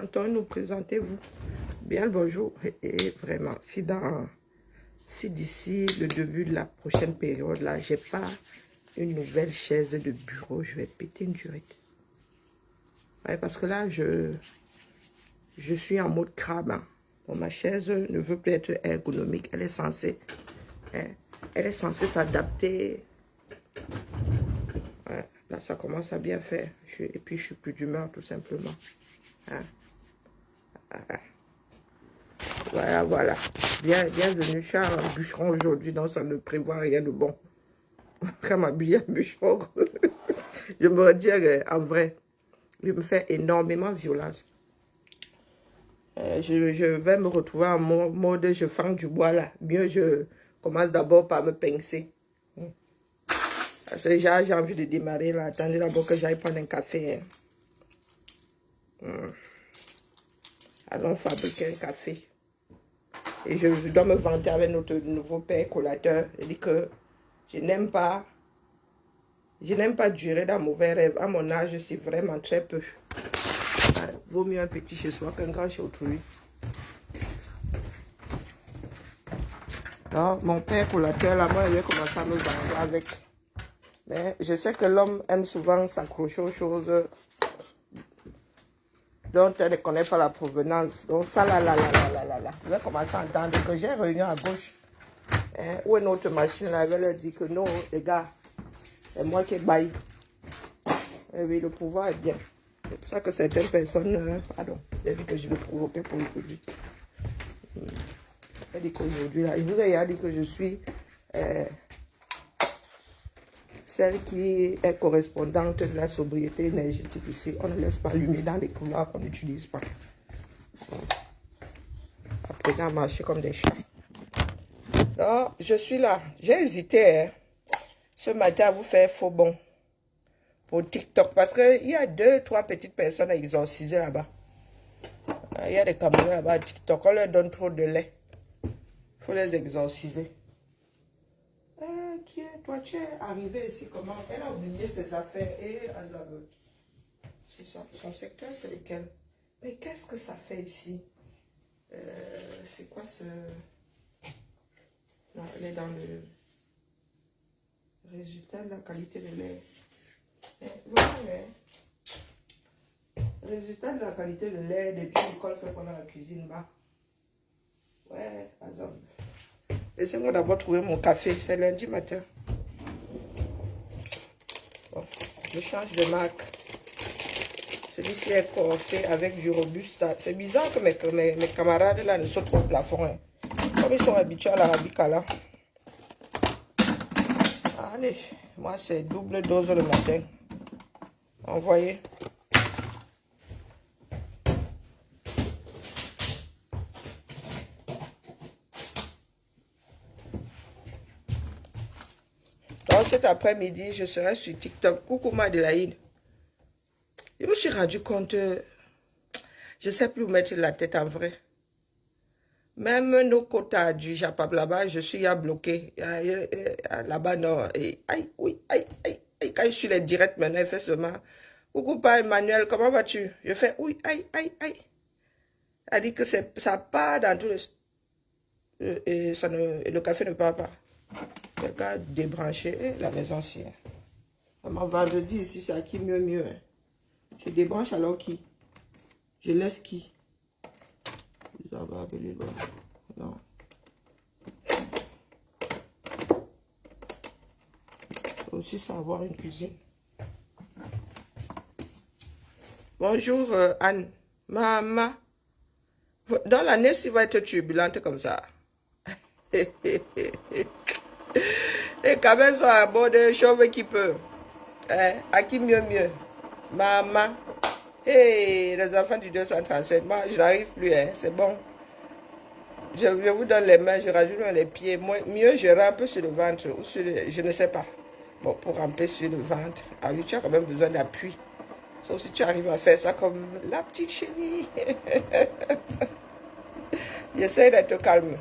Antoine, présentez-vous. Bien le bonjour. Et vraiment, si d'ici le début de la prochaine période, là, j'ai pas une nouvelle chaise de bureau, je vais péter une durite. Ouais, parce que là, je suis en mode crabe. Hein. Bon, ma chaise ne veut plus être ergonomique. Elle est censée s'adapter. Ouais, là, ça commence à bien faire. Et puis, je suis plus d'humeur, tout simplement. Hein. Voilà. Bienvenue, je suis un bûcheron aujourd'hui, donc ça ne prévoit rien de bon. Quand m'habiller en bûcheron, je me redis en vrai, je me fais énormément violence. Je vais me retrouver en mode je fends du bois là. Mieux, je commence d'abord par me pincer. Parce que déjà, j'ai envie de démarrer là. Attendez d'abord que j'aille prendre un café. Allons fabriquer un café. Et je dois me vanter avec notre nouveau père collateur. Il dit que je n'aime pas durer dans mauvais rêve. À mon âge, c'est vraiment très peu. Vaut mieux un petit chez soi qu'un grand chez autrui. Alors, mon père collateur, là, moi, il a commencé à me vanter avec. Mais je sais que l'homme aime souvent s'accrocher aux choses dont elle ne connaît pas la provenance. Donc ça, là. Je vais commencer à entendre que j'ai une réunion à gauche. Hein, où une autre machine, là, elle leur dit que non, les gars, c'est moi qui baille. Et oui, le pouvoir est bien. C'est pour ça que certaines personnes, pardon, j'ai dit que je le provoquais pour aujourd'hui. Elle dit qu'aujourd'hui, là, il vous a dit que je suis celle qui est correspondante de la sobriété énergétique ici. On ne laisse pas allumer dans les couloirs qu'on n'utilise pas. Après, on a marché comme des chats. Donc, je suis là. J'ai hésité ce matin à vous faire faux bon pour TikTok parce qu'il y a 2-3 petites personnes à exorciser là-bas. Il y a des Camerounais là-bas à TikTok. On leur donne trop de lait. Il faut les exorciser. Toi, tu es arrivé ici comment? Elle a oublié ses affaires et Azabel. C'est ça. Son secteur, c'est lequel? Mais qu'est-ce que ça fait ici? C'est quoi ce... Non, elle est dans le résultat de la qualité de lait. Ouais. Résultat de la qualité de lait de tout l'école fait qu'on a la cuisine bas. Ouais, Azabel. Laissez-moi d'abord trouver mon café. C'est lundi matin. Bon, je change de marque. Celui-ci est corsé avec du Robusta. C'est bizarre que mes camarades là ne sautent pas au plafond. Hein. Comme ils sont habitués à l'arabica là. Allez, moi c'est double dose le matin. Envoyez. Donc cet après-midi, je serai sur TikTok. Coucou Madelaïde. Je me suis rendu compte, je ne sais plus où mettre la tête en vrai. Même nos quotas du Japab là-bas, je suis bloqué. Là-bas, non. Et, aïe, oui, aïe. Quand je suis les directs maintenant, il fait seulement. Coucou, pas Emmanuel, comment vas-tu? Je fais, oui, aïe. Elle dit que ça part dans tout le... Et le café ne part pas. Quelqu'un débranché la maison si. Vendredi ici, c'est à qui mieux. Hein. Je débranche alors qui? Je laisse qui? Non. Faut aussi savoir une cuisine. Bonjour Anne. Maman. Dans l'année, si va être turbulente comme ça. Les cabins sont à bord de chauve qui peut. Hein? À qui mieux? Maman. Hey, les enfants du 237. Moi, je n'arrive plus. Hein? C'est bon. Je vous donne les mains, je rajoute les pieds. Mieux, je rampe sur le ventre. Ou sur je ne sais pas. Bon, pour ramper sur le ventre. Ah oui, tu as quand même besoin d'appui. Sauf si tu arrives à faire ça comme la petite chérie. J'essaie d'être calme.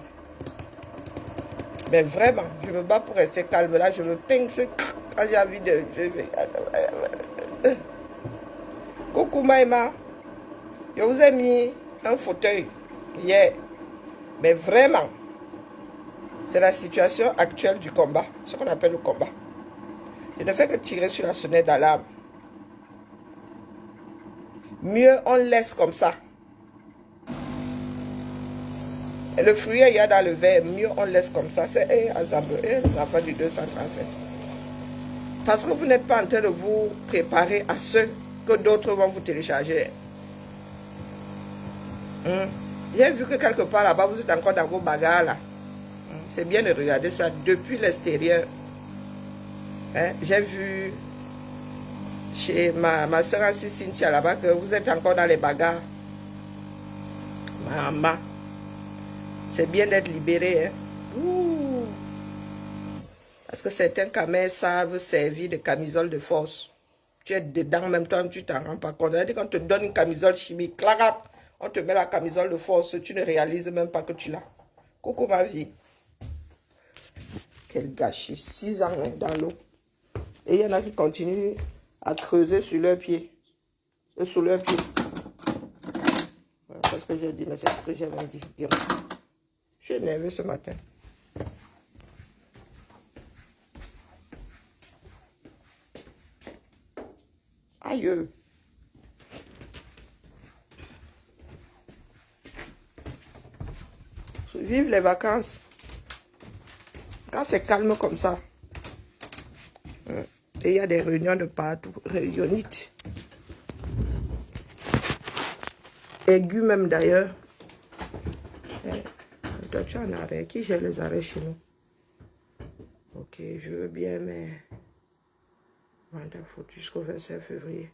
Mais vraiment, je me bats pour rester calme. Là, je me pince quand j'ai envie de... Coucou Maïma. Je vous ai mis un fauteuil hier. Mais vraiment, c'est la situation actuelle du combat. Ce qu'on appelle le combat. Je ne fais que tirer sur la sonnette d'alarme. Mieux on laisse comme ça. Et le fruit, il y a dans le verre. Mieux on laisse comme ça. C'est les enfants du 237. Parce que vous n'êtes pas en train de vous préparer à ce que d'autres vont vous télécharger. J'ai vu que quelque part là-bas, vous êtes encore dans vos bagarres là. C'est bien de regarder ça depuis l'extérieur. J'ai vu chez ma soeur Assis Cynthia là-bas que vous êtes encore dans les bagarres. Maman, c'est bien d'être libéré. Ouh. Parce que certains camés savent servir de camisole de force. Tu es dedans en même temps, tu t'en rends pas compte. C'est-à-dire qu'on te donne une camisole chimique, clac, on te met la camisole de force, tu ne réalises même pas que tu l'as. Coucou ma vie. Quel gâchis, 6 ans dans l'eau. Et il y en a qui continuent à creuser sur leurs pieds. Sous leurs pieds. Voilà, parce que j'ai dit, mais c'est ce que j'avais dit. Je suis énervée ce matin. Aïe. Vive les vacances. Quand c'est calme comme ça. Et il y a des réunions de partout. Réunionites. Aigus même d'ailleurs. Toi tu es en arrêt. Qui gère les arrêts chez nous? Ok, je veux bien, mais... Mandat faut jusqu'au 25 février.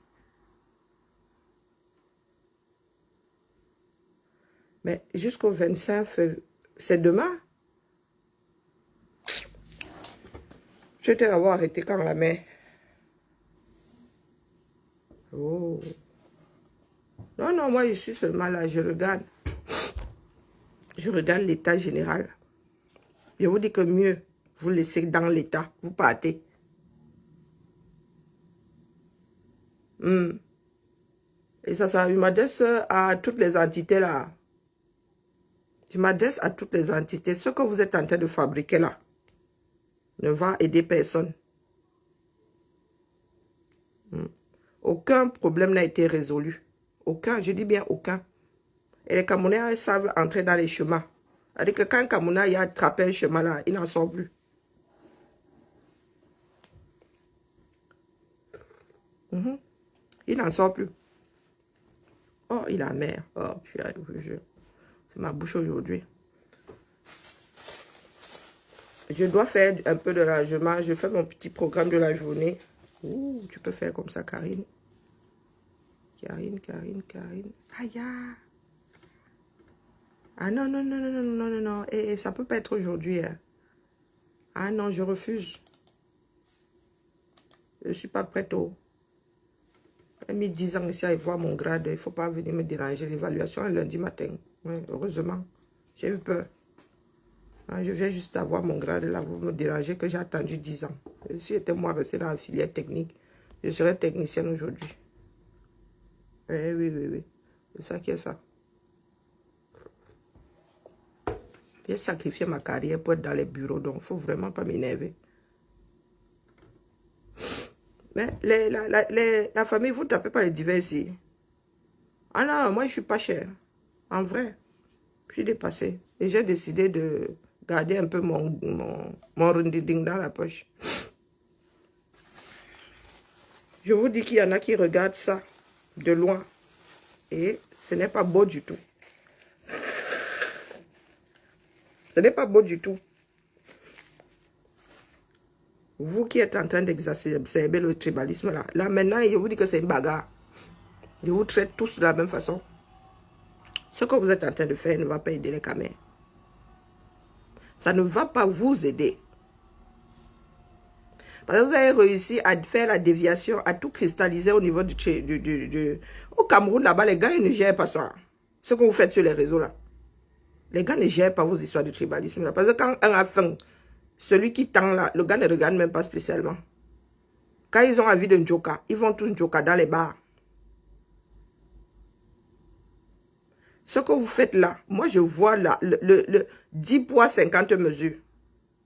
Mais jusqu'au 25 février... C'est demain? Je t'ai avoir arrêté quand la main. Oh. Non, non, moi je suis seulement là, je regarde. Je regarde l'état général. Je vous dis que mieux, vous laissez dans l'état, vous partez. Et ça je m'adresse à toutes les entités là. Je m'adresse à toutes les entités. Ce que vous êtes en train de fabriquer là ne va aider personne. Aucun problème n'a été résolu. Aucun, je dis bien aucun. Et les Camerounais savent entrer dans les chemins. C'est-à-dire que quand un Camerounais a attrapé un chemin là, il n'en sort plus. Il n'en sort plus. Oh, il a mer. Oh, c'est ma bouche aujourd'hui. Je dois faire un peu de rangement. Je fais mon petit programme de la journée. Ouh, tu peux faire comme ça, Karine. Karine. Aïe. Ah non, non. Et ça peut pas être aujourd'hui. Hein. Ah non, je refuse. Je ne suis pas prête au... J'ai mis 10 ans ici à voir mon grade. Il ne faut pas venir me déranger. L'évaluation est lundi matin. Oui, heureusement. J'ai eu peur. Je viens juste d'avoir mon grade là. Vous me dérangez que j'ai attendu 10 ans. Et si j'étais moi resté dans la filière technique, je serais technicienne aujourd'hui. Oui. C'est ça qui est ça. J'ai sacrifié ma carrière pour être dans les bureaux. Donc, il ne faut vraiment pas m'énerver. Mais la famille, vous ne tapez pas les divers ici. Ah non, moi je ne suis pas cher. En vrai, je suis dépassé. Et j'ai décidé de garder un peu mon rundiding dans la poche. Je vous dis qu'il y en a qui regardent ça de loin. Et ce n'est pas beau du tout. Ce n'est pas beau du tout. Vous qui êtes en train d'exacerber le tribalisme là maintenant, je vous dis que c'est une bagarre. Je vous traite tous de la même façon. Ce que vous êtes en train de faire ne va pas aider les Camerounais. Ça ne va pas vous aider. Parce que vous avez réussi à faire la déviation, à tout cristalliser au niveau Au Cameroun, là-bas, les gars, ils ne gèrent pas ça. Ce que vous faites sur les réseaux, là. Les gars ne gèrent pas vos histoires de tribalisme, là. Parce que quand un a faim, celui qui tend là, le gars ne regarde même pas spécialement. Quand ils ont envie d'un joker, ils vont tous joker dans les bars. Ce que vous faites là, moi je vois là, le 10 poids 50 mesures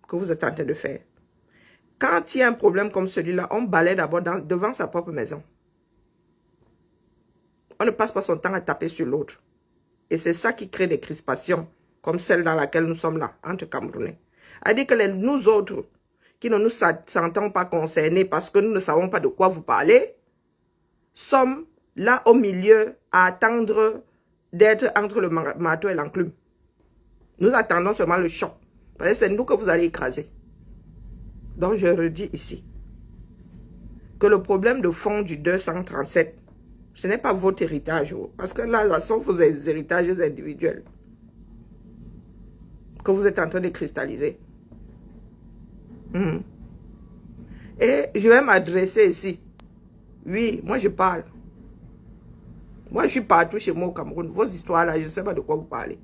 que vous êtes en train de faire. Quand il y a un problème comme celui-là, on balaie d'abord devant sa propre maison. On ne passe pas son temps à taper sur l'autre. Et c'est ça qui crée des crispations, comme celle dans laquelle nous sommes là, entre Camerounais. C'est-à-dire que nous autres, qui ne nous sentons pas concernés parce que nous ne savons pas de quoi vous parlez, sommes là au milieu à attendre d'être entre le marteau et l'enclume. Nous attendons seulement le choc. Parce que c'est nous que vous allez écraser. Donc je redis ici que le problème de fond du 237, ce n'est pas votre héritage. Parce que là, ce sont vos héritages individuels que vous êtes en train de cristalliser. Et je vais m'adresser ici. Oui, moi je parle. Moi je suis partout chez moi au Cameroun. Vos histoires là, je ne sais pas de quoi vous parlez.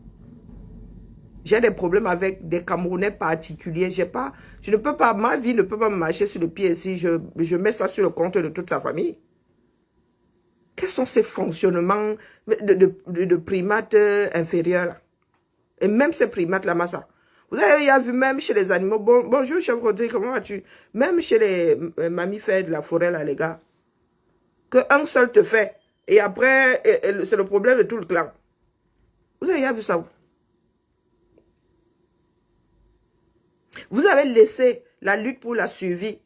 J'ai des problèmes avec des Camerounais particuliers. Je ne peux pas, ma vie ne peut pas me marcher sur le pied si je mets ça sur le compte de toute sa famille. Quels sont ces fonctionnements de primates inférieurs là? Et même ces primates là, Massa. Vous avez vu même chez les animaux. Bonjour, chef Rodrigue, comment vas-tu? Même chez les mammifères de la forêt là, les gars. Qu'un seul te fait. Et après, c'est le problème de tout le clan. Vous avez vu ça? Vous avez laissé la lutte pour la survie.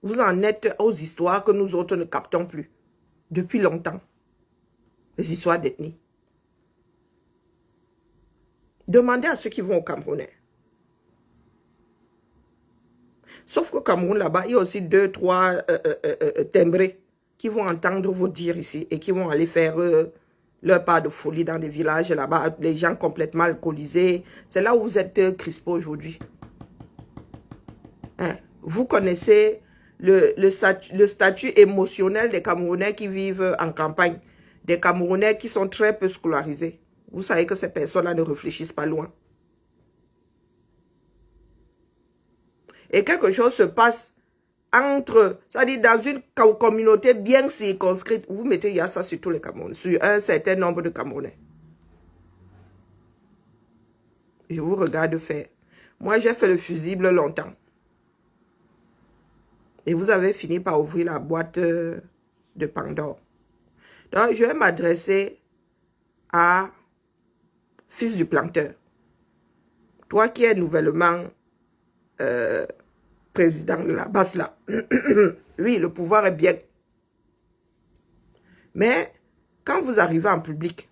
Vous en êtes aux histoires que nous autres ne captons plus. Depuis longtemps. Les histoires d'ethnie. Demandez à ceux qui vont au Camerounais. Sauf qu'au Cameroun, là-bas, il y a aussi 2, 3 timbrés qui vont entendre vos dires ici et qui vont aller faire leur part de folie dans des villages là-bas. Les gens complètement alcoolisés. C'est là où vous êtes crispés aujourd'hui. Hein? Vous connaissez le statut émotionnel des Camerounais qui vivent en campagne. Des Camerounais qui sont très peu scolarisés. Vous savez que ces personnes-là ne réfléchissent pas loin. Et quelque chose se passe entre, c'est-à-dire dans une communauté bien circonscrite. Vous mettez il y a ça sur tous les Camerounais, sur un certain nombre de Camerounais. Je vous regarde faire. Moi, j'ai fait le fusible longtemps. Et vous avez fini par ouvrir la boîte de Pandore. Donc, je vais m'adresser à fils du planteur. Toi qui es nouvellement président de la base là. Oui, le pouvoir est bien. Mais quand vous arrivez en public,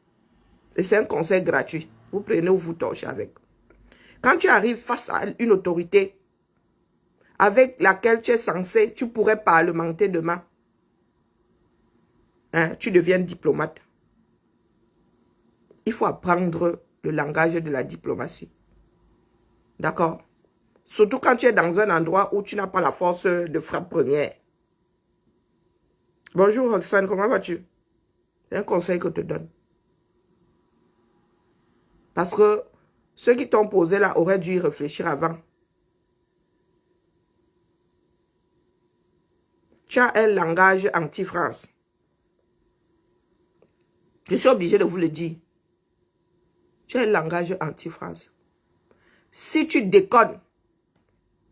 et c'est un conseil gratuit, vous prenez ou vous torchez avec. Quand tu arrives face à une autorité avec laquelle tu es censé, tu pourrais parlementer demain. Hein, tu deviens diplomate. Il faut apprendre le langage de la diplomatie. D'accord? Surtout quand tu es dans un endroit où tu n'as pas la force de frappe première. Bonjour Roxane, comment vas-tu? C'est un conseil que je te donne. Parce que ceux qui t'ont posé là auraient dû y réfléchir avant. Tu as un langage anti-France. Je suis obligé de vous le dire. Tu as un langage anti-France. Si tu déconnes,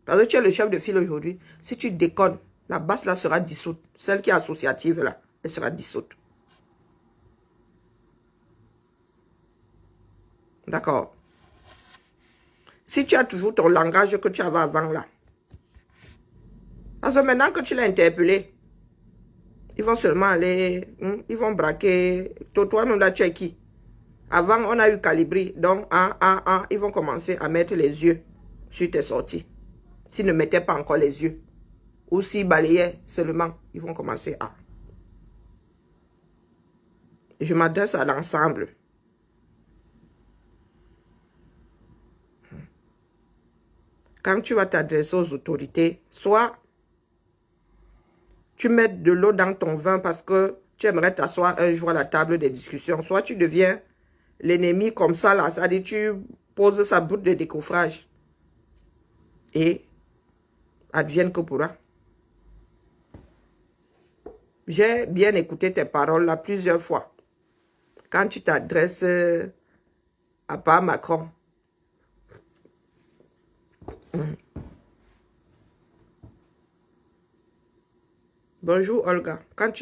parce que tu es le chef de file aujourd'hui, si tu déconnes, la base là sera dissoute. Celle qui est associative là, elle sera dissoute. D'accord. Si tu as toujours ton langage que tu avais avant là, parce que maintenant que tu l'as interpellé, ils vont seulement aller, ils vont braquer. Toi, nous là, tu es qui? Avant, on a eu Calibri. Donc, ils vont commencer à mettre les yeux sur tes sorties. S'ils ne mettaient pas encore les yeux. Ou s'ils balayaient seulement, ils vont commencer à. Je m'adresse à l'ensemble. Quand tu vas t'adresser aux autorités, soit tu mets de l'eau dans ton vin parce que tu aimerais t'asseoir un jour à la table des discussions, soit tu deviens l'ennemi comme ça, là, c'est-à-dire tu poses sa boute de décoffrage. Et advienne que pourra. J'ai bien écouté tes paroles là plusieurs fois. Quand tu t'adresses à part Macron. Bonjour Olga.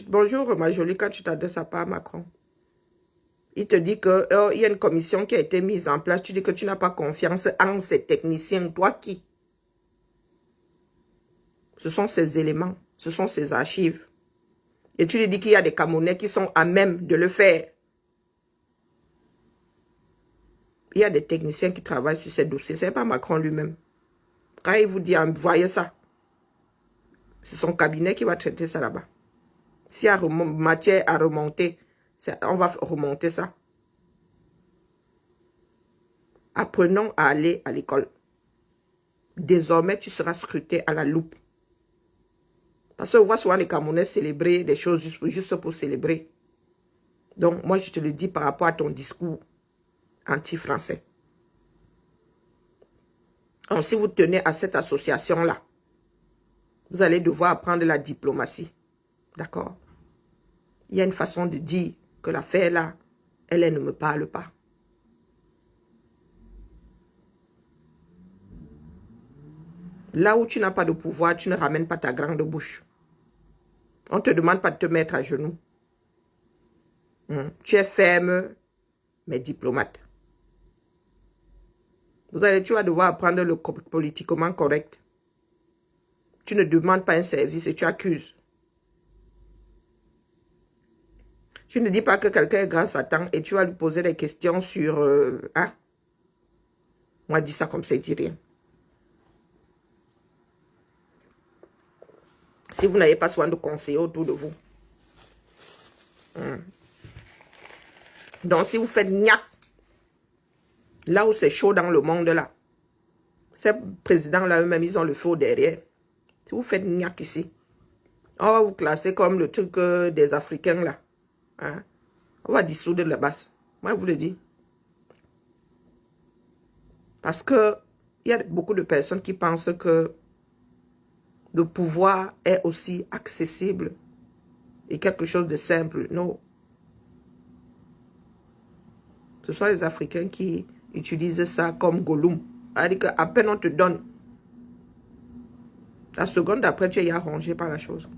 Bonjour ma jolie, quand tu t'adresses à part Macron. Il te dit qu'il y a une commission qui a été mise en place. Tu dis que tu n'as pas confiance en ces techniciens. Toi qui? Ce sont ces éléments. Ce sont ces archives. Et tu lui dis qu'il y a des Camerounais qui sont à même de le faire. Il y a des techniciens qui travaillent sur ces dossiers. Ce n'est pas Macron lui-même. Quand il vous dit envoyez ça, c'est son cabinet qui va traiter ça là-bas. S'il y a matière à remonter, on va remonter ça. Apprenons à aller à l'école. Désormais, tu seras scruté à la loupe. Parce qu'on voit souvent les Camerounais célébrer des choses juste pour célébrer. Donc, moi, je te le dis par rapport à ton discours anti-français. Donc, si vous tenez à cette association-là, vous allez devoir apprendre la diplomatie. D'accord? Il y a une façon de dire que l'affaire là, elle ne me parle pas. Là où tu n'as pas de pouvoir, tu ne ramènes pas ta grande bouche. On ne te demande pas de te mettre à genoux. Tu es ferme, mais diplomate. Tu vas devoir apprendre le politiquement correct. Tu ne demandes pas un service et tu accuses. Tu ne dis pas que quelqu'un est grand Satan et tu vas lui poser des questions sur... Moi, dis ça comme ça, il dit rien. Si vous n'avez pas soin de conseillers autour de vous. Donc, si vous faites gnac, là où c'est chaud dans le monde, là, ces présidents-là, eux-mêmes, ils ont le feu derrière. Si vous faites gnac ici, on va vous classer comme le truc des Africains, là. Hein? On va dissoudre la base. Moi, je vous le dis. Parce que il y a beaucoup de personnes qui pensent que le pouvoir est aussi accessible et quelque chose de simple. Non. Ce sont les Africains qui utilisent ça comme Gollum. C'est-à-dire qu'à peine on te donne, la seconde d'après, tu es arrangé par la chose.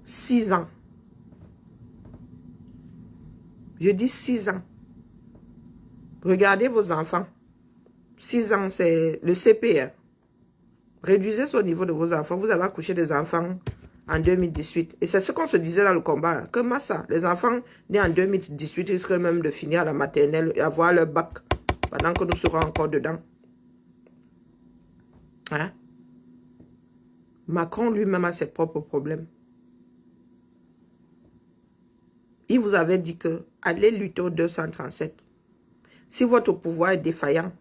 6 ans. Je dis 6 ans. Regardez vos enfants. 6 ans, c'est le CP. Réduisez ce niveau de vos enfants. Vous avez accouché des enfants en 2018. Et c'est ce qu'on se disait dans le combat. Que ça, les enfants nés en 2018 risquent même de finir à la maternelle et avoir leur bac pendant que nous serons encore dedans. Hein? Macron lui-même a ses propres problèmes. Il vous avait dit que allez lutter au 237. Si votre pouvoir est défaillant,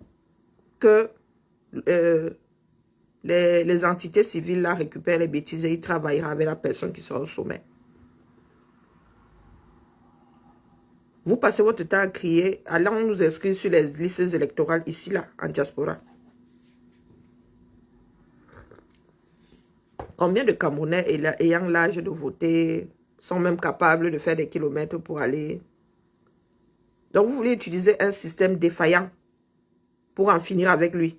que les entités civiles là récupèrent les bêtises et ils travailleront avec la personne qui sera au sommet. Vous passez votre temps à crier, allons nous inscrire sur les listes électorales ici, là, en diaspora. Combien de Camerounais ayant l'âge de voter sont même capables de faire des kilomètres pour aller... Donc vous voulez utiliser un système défaillant pour en finir avec lui.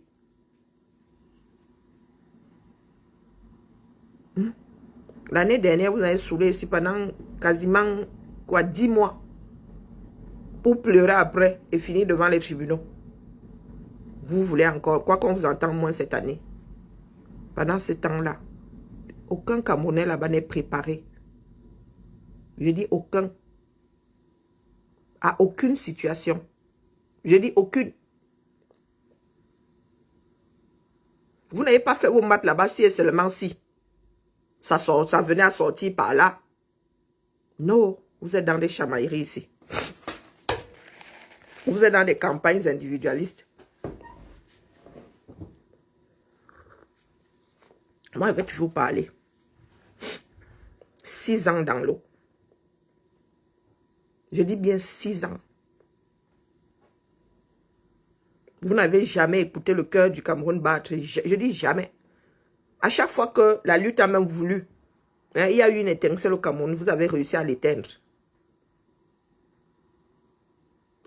L'année dernière, vous avez saoulé ici pendant quasiment 10 mois pour pleurer après et finir devant les tribunaux. Vous voulez encore, quoi qu'on vous entende moins cette année. Pendant ce temps-là, aucun Camerounais là-bas n'est préparé. Je dis aucun. À aucune situation. Je dis aucune. Vous n'avez pas fait vos maths là-bas si et seulement si. Ça venait à sortir par là. Non, vous êtes dans des chamailleries ici. Vous êtes dans des campagnes individualistes. Moi, je vais toujours parler. 6 ans dans l'eau. Je dis bien 6 ans. Vous n'avez jamais écouté le cœur du Cameroun battre. Je dis jamais. À chaque fois que la lutte a même voulu Hein, il y a eu une étincelle au Cameroun, vous avez réussi à l'éteindre.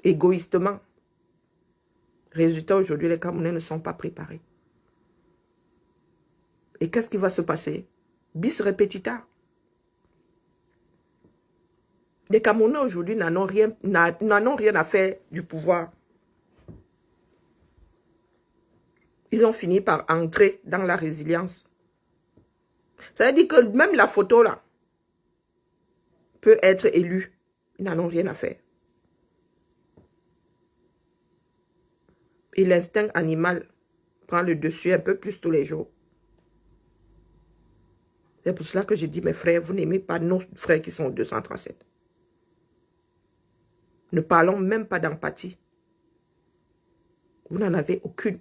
Égoïstement. Résultat, aujourd'hui, les Camerounais ne sont pas préparés. Et qu'est-ce qui va se passer? Bis repetita. Les Camerounais aujourd'hui n'en ont rien à faire du pouvoir. Ils ont fini par entrer dans la résilience. Ça veut dire que même la photo là peut être élue. Ils n'en ont rien à faire. Et l'instinct animal prend le dessus un peu plus tous les jours. C'est pour cela que je dis, mes frères, vous n'aimez pas nos frères qui sont au 237. Ne parlons même pas d'empathie. Vous n'en avez aucune.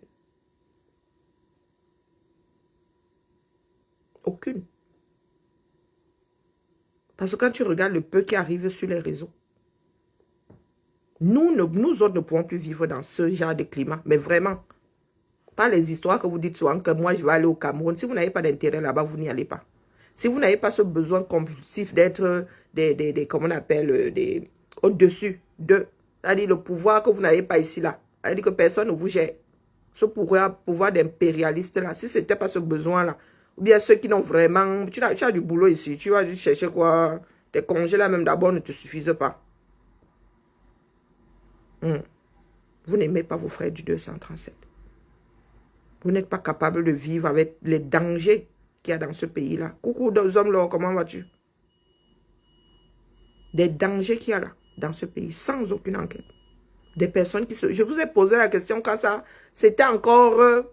Aucune. Parce que quand tu regardes le peu qui arrive sur les réseaux, nous autres ne pouvons plus vivre dans ce genre de climat. Mais vraiment, pas les histoires que vous dites souvent que moi je vais aller au Cameroun. Si vous n'avez pas d'intérêt là-bas, vous n'y allez pas. Si vous n'avez pas ce besoin compulsif d'être comment on appelle, au-dessus de, c'est-à-dire le pouvoir que vous n'avez pas ici là, c'est-à-dire que personne ne vous gère. Ce pouvoir d'impérialiste là, si ce n'était pas ce besoin là, ou bien ceux qui n'ont vraiment, tu as du boulot ici, tu vas chercher quoi, tes congés là même d'abord ne te suffisent pas. Vous n'aimez pas vos frères du 237. Vous n'êtes pas capable de vivre avec les dangers qu'il y a dans ce pays-là. Coucou deux hommes là, comment vas-tu? Des dangers qu'il y a là, dans ce pays, sans aucune enquête. Des personnes qui se... Je vous ai posé la question quand ça... C'était encore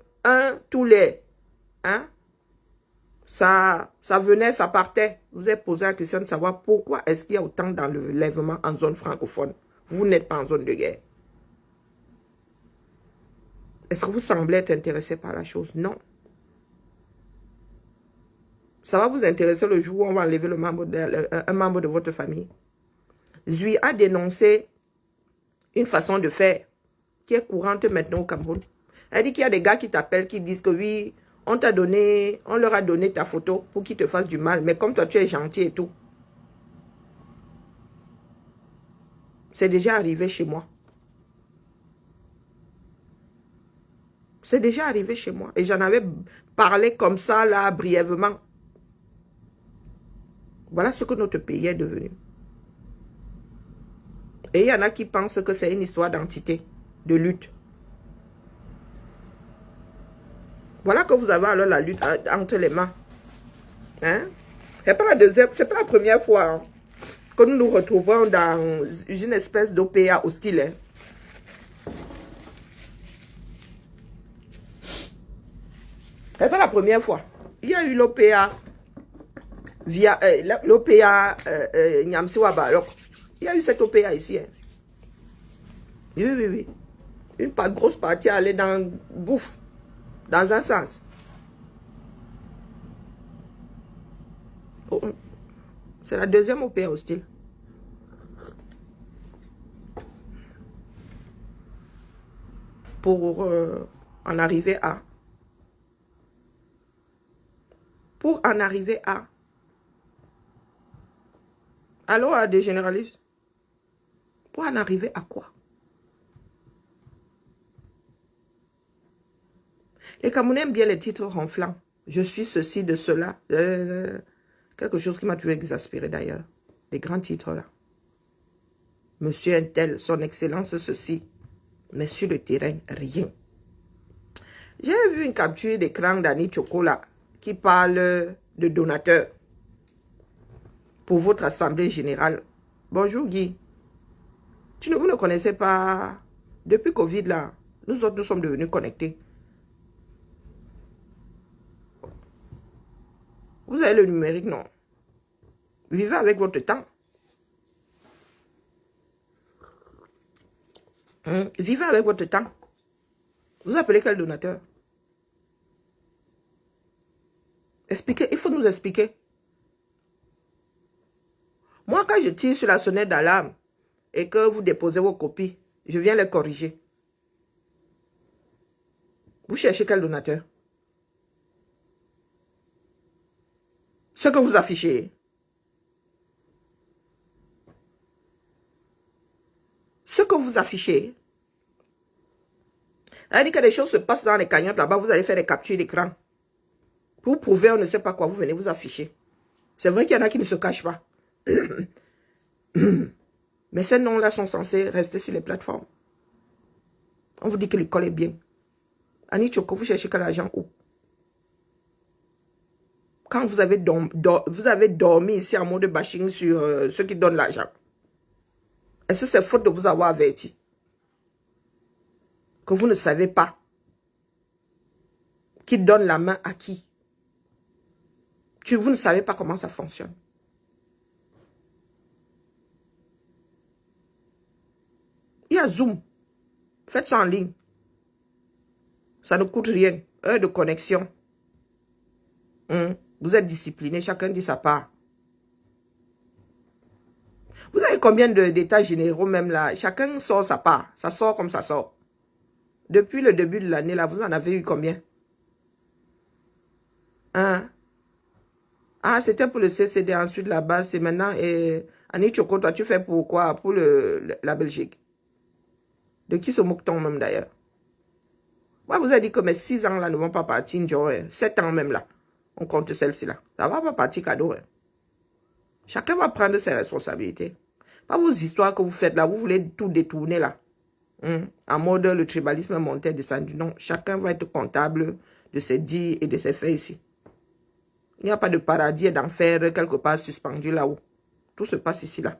tous les... Hein? Ça venait, ça partait. Je vous ai posé la question de savoir pourquoi est-ce qu'il y a autant d'enlèvements en zone francophone. Vous n'êtes pas en zone de guerre. Est-ce que vous semblez être intéressé par la chose? Non. Ça va vous intéresser le jour où on va enlever un membre de votre famille. Zui a dénoncé une façon de faire qui est courante maintenant au Cameroun. Elle dit qu'il y a des gars qui t'appellent, qui disent que oui, on leur a donné ta photo pour qu'ils te fassent du mal. Mais comme toi, tu es gentil et tout. C'est déjà arrivé chez moi. C'est déjà arrivé chez moi. Et j'en avais parlé comme ça, là, brièvement. Voilà ce que notre pays est devenu. Et il y en a qui pensent que c'est une histoire d'entité, de lutte. Voilà que vous avez alors la lutte entre les mains. Hein? C'est pas la première fois hein, que nous nous retrouvons dans une espèce d'OPA hostile. Hein? C'est pas la première fois. Il y a eu l'OPA via l'OPA Nyamsiwaba. Alors, il y a eu cette OPA ici. Hein. Oui. Une grosse partie allait dans bouffe. Dans un sens. Oh, c'est la deuxième OPA hostile. Pour en arriver à. Pour en arriver à. Alors, à des généralistes. Pour en arriver à quoi? Les Camerounais aiment bien les titres ronflants. Je suis ceci, de cela. Quelque chose qui m'a toujours exaspéré d'ailleurs. Les grands titres là. Monsieur un tel, son excellence ceci. Mais sur le terrain, rien. J'ai vu une capture d'écran d'Annie Chocolat qui parle de donateurs pour votre assemblée générale. Bonjour Guy. Vous ne connaissez pas. Depuis Covid là, nous autres nous sommes devenus connectés. Vous avez le numérique, non? Vivez avec votre temps. Vivez avec votre temps. Vous appelez quel donateur? Expliquez, il faut nous expliquer. Moi, quand je tire sur la sonnette d'alarme et que vous déposez vos copies, je viens les corriger. Vous cherchez quel donateur? Ce que vous affichez. Ce que vous affichez. Elle dit que des choses se passent dans les cagnottes là-bas, vous allez faire des captures d'écran. Pour prouver, on ne sait pas quoi, vous venez vous afficher. C'est vrai qu'il y en a qui ne se cachent pas. Mais ces noms-là sont censés rester sur les plateformes. On vous dit que l'école est bien. Annie Choco, vous cherchez que l'argent où? Quand vous avez dormi ici en mode bashing sur ceux qui donnent l'argent. Est-ce que c'est faute de vous avoir averti? Que vous ne savez pas qui donne la main à qui? Vous ne savez pas comment ça fonctionne. Il y a Zoom. Faites ça en ligne. Ça ne coûte rien. Heure de connexion. Vous êtes discipliné. Chacun dit sa part. Vous avez combien d'états généraux même là? Chacun sort sa part. Ça sort comme ça sort. Depuis le début de l'année là, vous en avez eu combien? Ah, c'était pour le CCD. Ensuite la base, c'est maintenant. Et Annie Choco, toi tu fais pour quoi? Pour la Belgique. De qui se moque-t-on même d'ailleurs? Moi, vous avez dit que mes 6 ans là ne vont pas partir, genre 7 ans même là. On compte celle-ci là. Ça va pas partir cadeau. Chacun va prendre ses responsabilités. Pas vos histoires que vous faites là, vous voulez tout détourner là. En mode le tribalisme monté, descendu. Non, chacun va être comptable de ses dits et de ses faits ici. Il n'y a pas de paradis et d'enfer quelque part suspendu là-haut. Tout se passe ici là.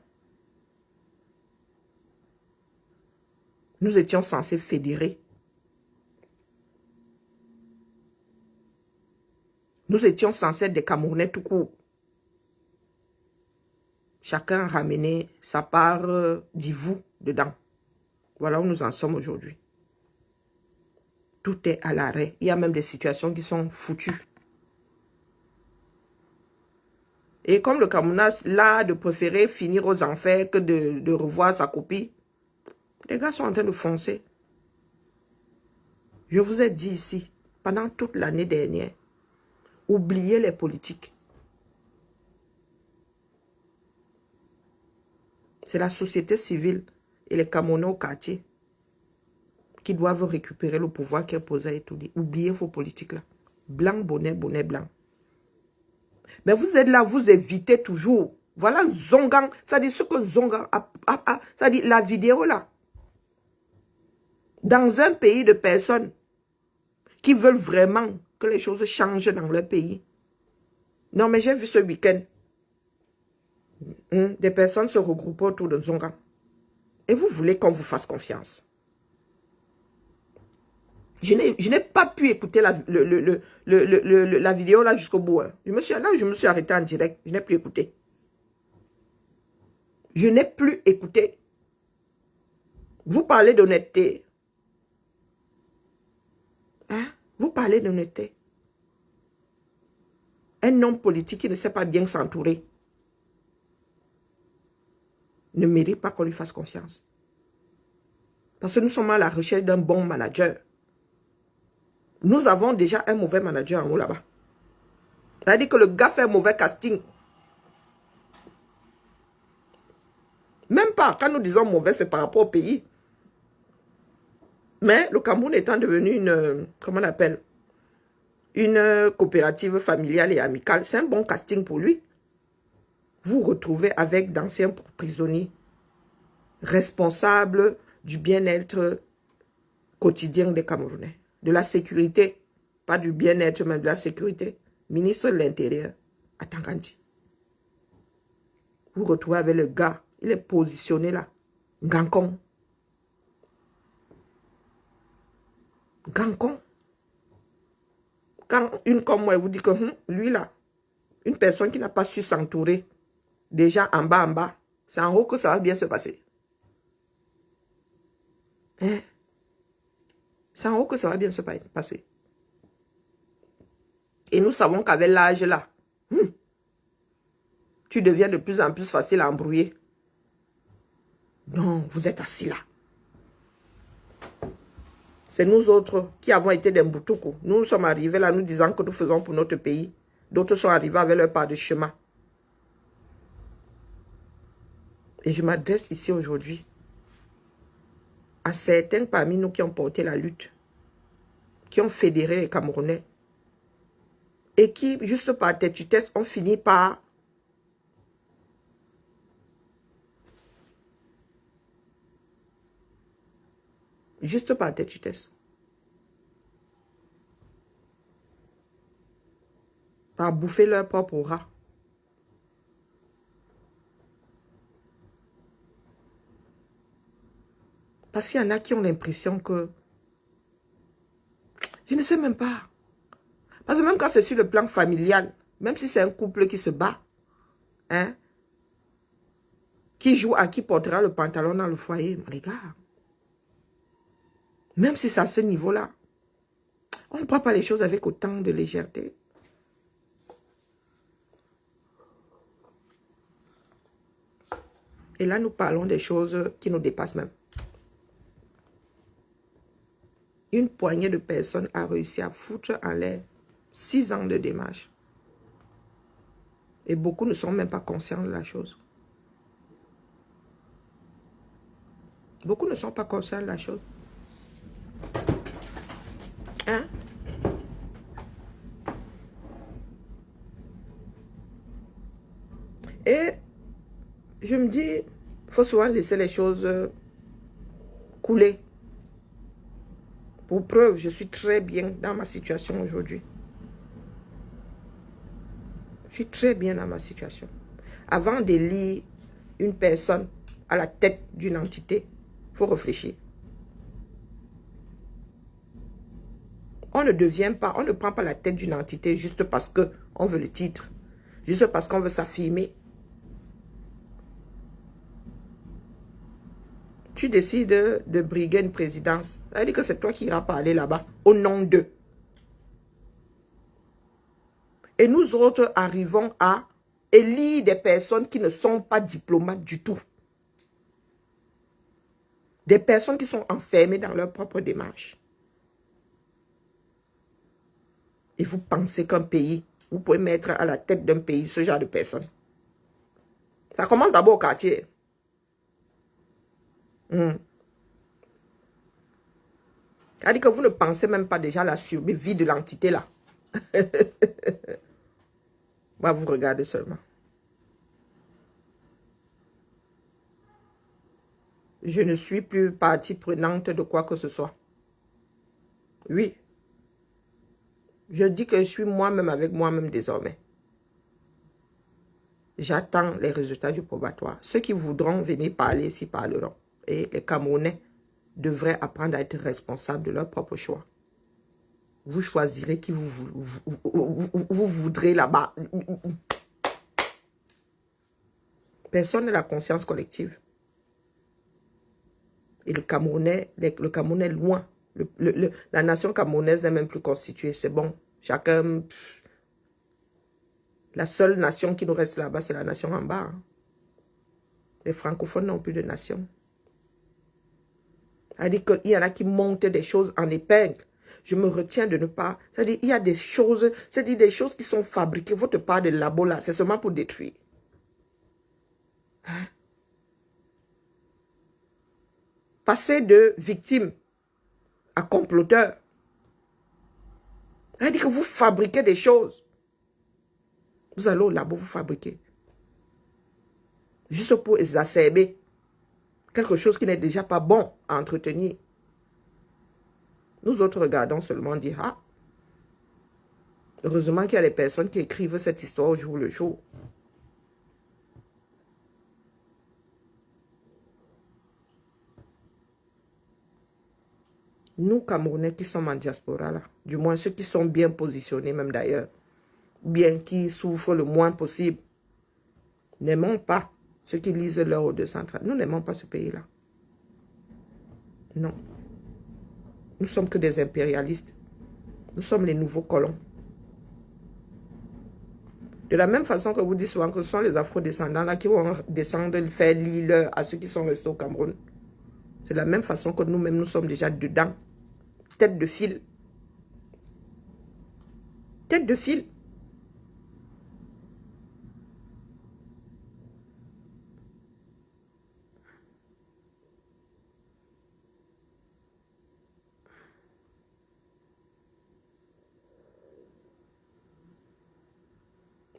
Nous étions censés fédérer. Nous étions censés être des Camerounais tout court. Chacun a ramené sa part d'ivou dedans. Voilà où nous en sommes aujourd'hui. Tout est à l'arrêt. Il y a même des situations qui sont foutues. Et comme le Camerounais là de préférer finir aux enfers que de revoir sa copie, les gars sont en train de foncer. Je vous ai dit ici, pendant toute l'année dernière, oubliez les politiques. C'est la société civile et les Camerounais au quartier qui doivent récupérer le pouvoir qui est posé et tout dit. Oubliez vos politiques là. Blanc, bonnet, bonnet, blanc. Mais vous êtes là, vous évitez toujours. Voilà Zongan. Ça dit ce que Zongan ça dit la vidéo là. Dans un pays de personnes qui veulent vraiment que les choses changent dans leur pays. Non, mais j'ai vu ce week-end. Des personnes se regroupent autour de Zongan. Et vous voulez qu'on vous fasse confiance. Je n'ai pas pu écouter la vidéo là jusqu'au bout. Hein. Je me suis arrêté en direct. Je n'ai plus écouté. Je n'ai plus écouté. Vous parlez d'honnêteté. Hein? Vous parlez d'honnêteté. Un homme politique qui ne sait pas bien s'entourer ne mérite pas qu'on lui fasse confiance. Parce que nous sommes à la recherche d'un bon manager. Nous avons déjà un mauvais manager en haut là-bas. C'est-à-dire que le gars fait un mauvais casting. Même pas, quand nous disons mauvais, c'est par rapport au pays. Mais le Cameroun étant devenu une, comment on appelle, une coopérative familiale et amicale, c'est un bon casting pour lui. Vous vous retrouvez avec d'anciens prisonniers responsables du bien-être quotidien des Camerounais. De la sécurité, pas du bien-être, mais de la sécurité. Ministre de l'Intérieur, à Tanganti. Vous vous retrouvez avec le gars, il est positionné là. Ngankon. Ngankon. Quand une comme moi vous dit que lui là, une personne qui n'a pas su s'entourer, déjà en bas, c'est en haut que ça va bien se passer. Hein? C'est en haut que ça va bien se passer. Et nous savons qu'avec l'âge là, tu deviens de plus en plus facile à embrouiller. Non, vous êtes assis là. C'est nous autres qui avons été des Mboutoukou. Nous sommes arrivés là, nous disant que nous faisons pour notre pays. D'autres sont arrivés avec leur part de chemin. Et je m'adresse ici aujourd'hui à certains parmi nous qui ont porté la lutte, qui ont fédéré les Camerounais et qui, juste par têtutesse, ont fini par par bouffer leur propre rat. Parce qu'il y en a qui ont l'impression que... Je ne sais même pas. Parce que même quand c'est sur le plan familial, même si c'est un couple qui se bat, hein, qui joue à qui portera le pantalon dans le foyer, les gars, même si c'est à ce niveau-là, on ne prend pas les choses avec autant de légèreté. Et là, nous parlons des choses qui nous dépassent même. Une poignée de personnes a réussi à foutre en l'air 6 ans de démarche. Et beaucoup ne sont même pas conscients de la chose. Beaucoup ne sont pas conscients de la chose. Hein? Et je me dis, il faut souvent laisser les choses couler. Pour preuve, je suis très bien dans ma situation aujourd'hui. Je suis très bien dans ma situation. Avant d'élire une personne à la tête d'une entité, il faut réfléchir. On ne devient pas, on ne prend pas la tête d'une entité juste parce qu'on veut le titre, juste parce qu'on veut s'affirmer. Tu décides de briguer une présidence. Ça veut dire que c'est toi qui iras parler là-bas au nom d'eux. Et nous autres arrivons à élire des personnes qui ne sont pas diplomates du tout. Des personnes qui sont enfermées dans leur propre démarche. Et vous pensez qu'un pays, vous pouvez mettre à la tête d'un pays ce genre de personnes. Ça commence d'abord au quartier. C'est-à-dire que vous ne pensez même pas déjà à la survie de l'entité là. Moi, vous regardez seulement. Je ne suis plus partie prenante de quoi que ce soit. Oui. Je dis que je suis moi-même avec moi-même désormais. J'attends les résultats du probatoire. Ceux qui voudront venir parler ici parleront. Et les Camerounais devraient apprendre à être responsables de leur propre choix. Vous choisirez qui vous voudrez là-bas. Personne n'a la conscience collective. Et le Camerounais loin. La nation camerounaise n'est même plus constituée. C'est bon. Chacun... La seule nation qui nous reste là-bas, c'est la nation en bas. Hein. Les francophones n'ont plus de nation. C'est-à-dire qu'il y en a qui montent des choses en épingle. Je me retiens de ne pas... C'est-à-dire il y a des choses... C'est-à-dire des choses qui sont fabriquées. Votre part de labo là, c'est seulement pour détruire. Hein? Passer de victime à comploteur. C'est-à-dire que vous fabriquez des choses. Vous allez au labo, vous fabriquez. Juste pour exacerber quelque chose qui n'est déjà pas bon à entretenir. Nous autres regardons seulement dire, ah, heureusement qu'il y a des personnes qui écrivent cette histoire au jour le jour. Nous, Camerounais qui sommes en diaspora, là, du moins ceux qui sont bien positionnés même d'ailleurs, bien qui souffrent le moins possible, n'aimons pas ceux qui lisent l'heure de centrale. Nous n'aimons pas ce pays-là. Non. Nous sommes que des impérialistes. Nous sommes les nouveaux colons. De la même façon que vous dites souvent que ce sont les afro-descendants là qui vont descendre faire l'île à ceux qui sont restés au Cameroun. C'est de la même façon que nous-mêmes, nous sommes déjà dedans. Tête de fil. Tête de fil.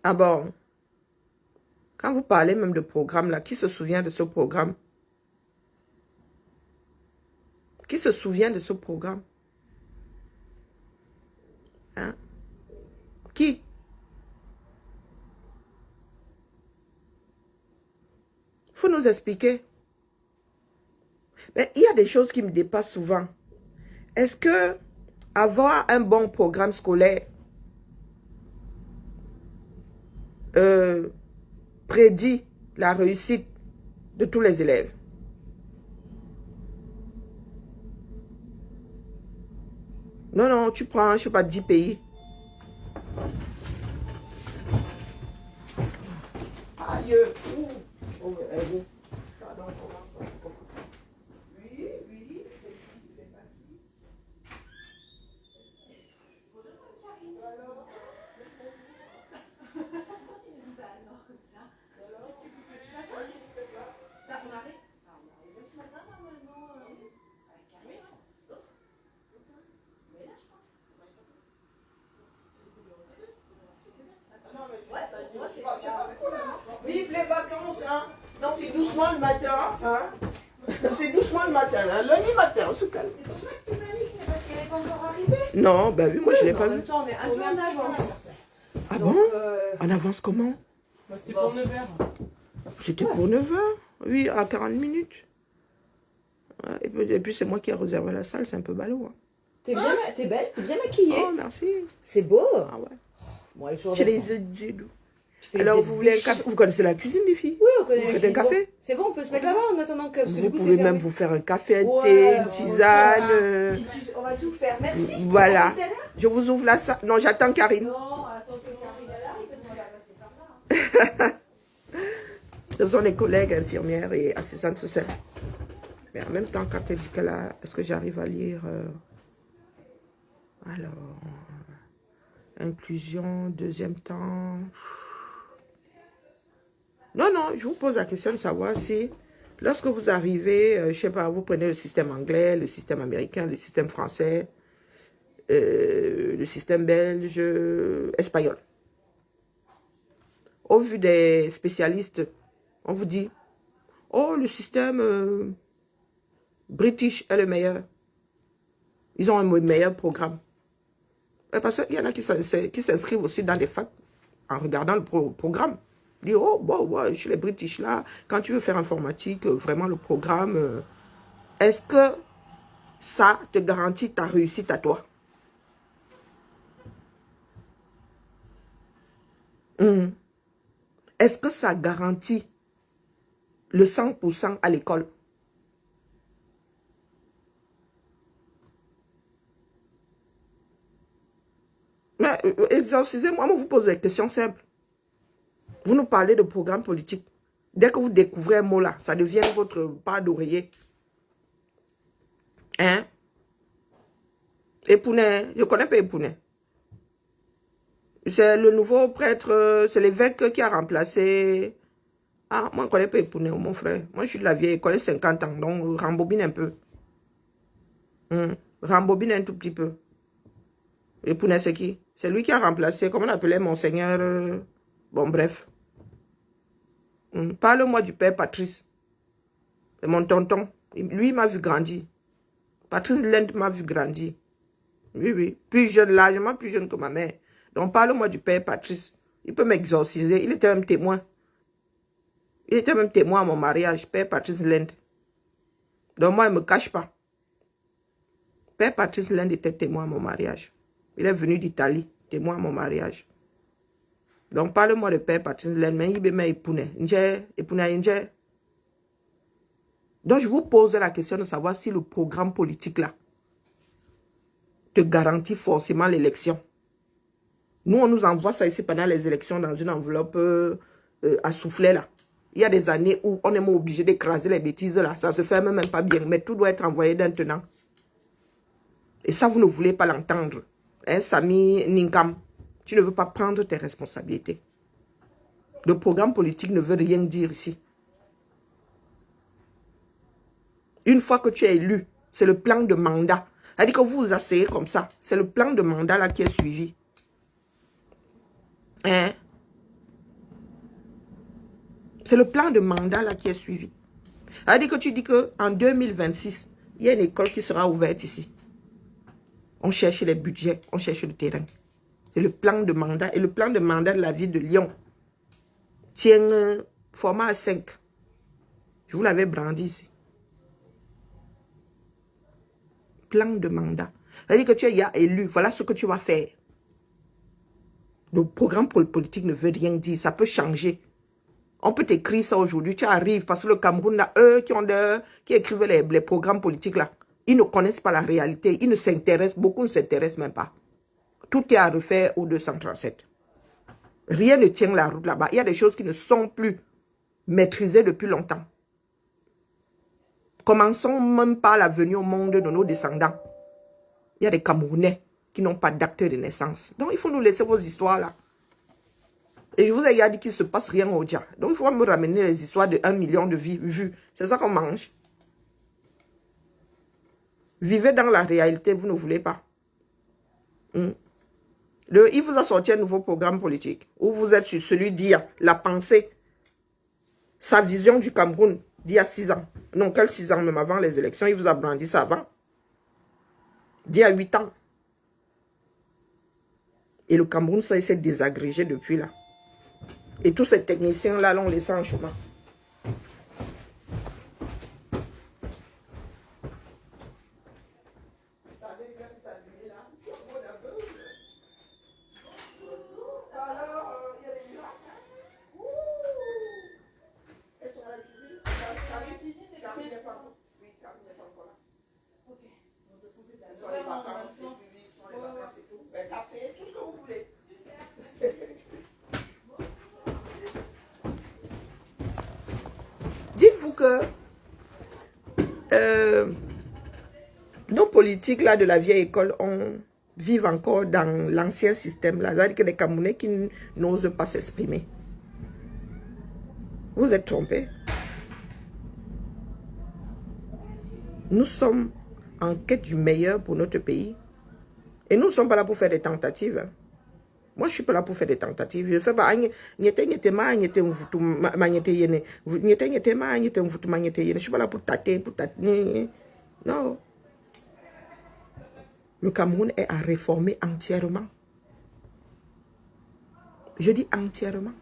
Ah bon? Quand vous parlez même de programme, là, qui se souvient de ce programme? Qui se souvient de ce programme? Hein? Qui? Il faut nous expliquer. Mais il y a des choses qui me dépassent souvent. Est-ce que avoir un bon programme scolaire prédit la réussite de tous les élèves? Non, non, tu prends, je sais pas, 10 pays. Aïe. Oh, pardon, commence. Oui, oui, c'est pas qui. Vive les vacances, hein. Donc c'est doucement le matin, hein. C'est doucement le matin, hein. Lundi matin, on se calme. C'est pour ça que tu m'as dit parce qu'elle n'est pas encore arrivée. Non, ben oui, moi je ne l'ai pas vu. En même temps, on est un peu en avance. Ah bon? En avance comment? C'était pour 9 h. C'était pour 9 h. Oui, à 40 minutes. Et puis c'est moi qui ai réservé la salle, c'est un peu ballot. Hein. T'es bien, t'es belle, t'es bien maquillée. Oh, merci. C'est beau. Ah ouais. Bon, les jours J'ai les yeux doux. Alors, vous voulez un café? Vous connaissez la cuisine, les filles? Oui, on connaît. Vous faites un café? C'est bon, on peut se mettre là-bas en attendant que... Vous pouvez même vous faire un café, un thé, une tisane. On va tout faire, merci. Voilà. Je vous ouvre la salle. Non, j'attends Karine. Non, attends que Karine arrive, on va passer par là. Ce sont les collègues infirmières et assistantes sociales. Mais en même temps, quand elle dit qu'elle a... Est-ce que j'arrive à lire Alors... Inclusion, deuxième temps... Non, non, je vous pose la question de savoir si, lorsque vous arrivez, je ne sais pas, vous prenez le système anglais, le système américain, le système français, le système belge, espagnol. Au vu des spécialistes, on vous dit, oh, le système british est le meilleur. Ils ont un meilleur programme. Parce qu'il y en a qui s'inscrivent aussi dans des facs en regardant le programme. Dit, oh, bon, ouais, chez les British, là, quand tu veux faire informatique, vraiment le programme, est-ce que ça te garantit ta réussite à toi? Est-ce que ça garantit le 100% à l'école? Mais exorcisez-moi, moi, vous pose des questions simples. Vous nous parlez de programme politique. Dès que vous découvrez un mot là, ça devient votre pas d'oreiller. Hein? Épounet, je ne connais pas Épounet. C'est le nouveau prêtre, c'est l'évêque qui a remplacé... Ah, moi je ne connais pas Épounet, mon frère. Moi je suis de la vieille école, 50 ans, donc rembobine un peu. Rembobine un tout petit peu. Épounet c'est qui? C'est lui qui a remplacé, comment on appelait Monseigneur... Bon, bref. Parle-moi du père Patrice. C'est mon tonton. Lui m'a vu grandir. Patrice Lend m'a vu grandir. Oui, oui. Plus jeune, largement plus jeune que ma mère. Donc, parle-moi du père Patrice. Il peut m'exorciser. Il était même témoin. Il était même témoin à mon mariage, père Patrice Lend. Donc, moi, il ne me cache pas. Père Patrice Lend était témoin à mon mariage. Il est venu d'Italie, témoin à mon mariage. Donc, parle-moi de père Patrice Lend, mais il m'a épouné. Donc, je vous pose la question de savoir si le programme politique là te garantit forcément l'élection. Nous, on nous envoie ça ici pendant les élections dans une enveloppe à souffler là. Il y a des années où on est même obligé d'écraser les bêtises là. Ça se fait même pas bien, mais tout doit être envoyé d'un tenant. Et ça, vous ne voulez pas l'entendre. Hein, Sami Ninkam, tu ne veux pas prendre tes responsabilités. Le programme politique ne veut rien dire ici. Une fois que tu es élu, c'est le plan de mandat. C'est-à-dire que vous vous asseyez comme ça. C'est le plan de mandat là qui est suivi. Hein? C'est le plan de mandat là qui est suivi. C'est-à-dire que tu dis qu'en 2026, il y a une école qui sera ouverte ici. On cherche les budgets, on cherche le terrain. C'est le plan de mandat. Et le plan de mandat de la ville de Lyon tient un format 5. Je vous l'avais brandi ici. Plan de mandat. C'est-à-dire que tu es élu, voilà ce que tu vas faire. Le programme politique ne veut rien dire, ça peut changer. On peut t'écrire ça aujourd'hui, tu arrives, parce que le Cameroun, là, eux qui écrivent les programmes politiques, là, ils ne connaissent pas la réalité, ils ne s'intéressent, beaucoup ne s'intéressent même pas. Tout est à refaire au 237. Rien ne tient la route là-bas. Il y a des choses qui ne sont plus maîtrisées depuis longtemps. Commençons même par la venue au monde de nos descendants. Il y a des Camerounais qui n'ont pas d'acte de naissance. Donc, il faut nous laisser vos histoires là. Et je vous ai dit qu'il ne se passe rien au dia. Donc, il faut me ramener les histoires de 1 million de vues. C'est ça qu'on mange. Vivez dans la réalité, vous ne voulez pas. Il vous a sorti un nouveau programme politique où vous êtes sur celui d'hier, la pensée, sa vision du Cameroun d'il y a 6 ans. Non, quel 6 ans, même avant les élections, il vous a brandi ça avant. D'il y a 8 ans. Et le Cameroun, ça s'est désagrégé depuis là. Et tous ces techniciens-là l'ont laissé en chemin. Dites-vous que nos politiques là de la vieille école vivent encore dans l'ancien système là. C'est-à-dire que les Camerounais qui n'osent pas s'exprimer. Vous êtes trompés. Nous sommes en quête du meilleur pour notre pays. Et nous ne sommes pas là pour faire des tentatives. Hein. Moi, je ne suis pas là pour faire des tentatives. Je ne fais pas. Je ne suis pas là pour tâter, Non. Le Cameroun est à réformer entièrement. Je dis entièrement.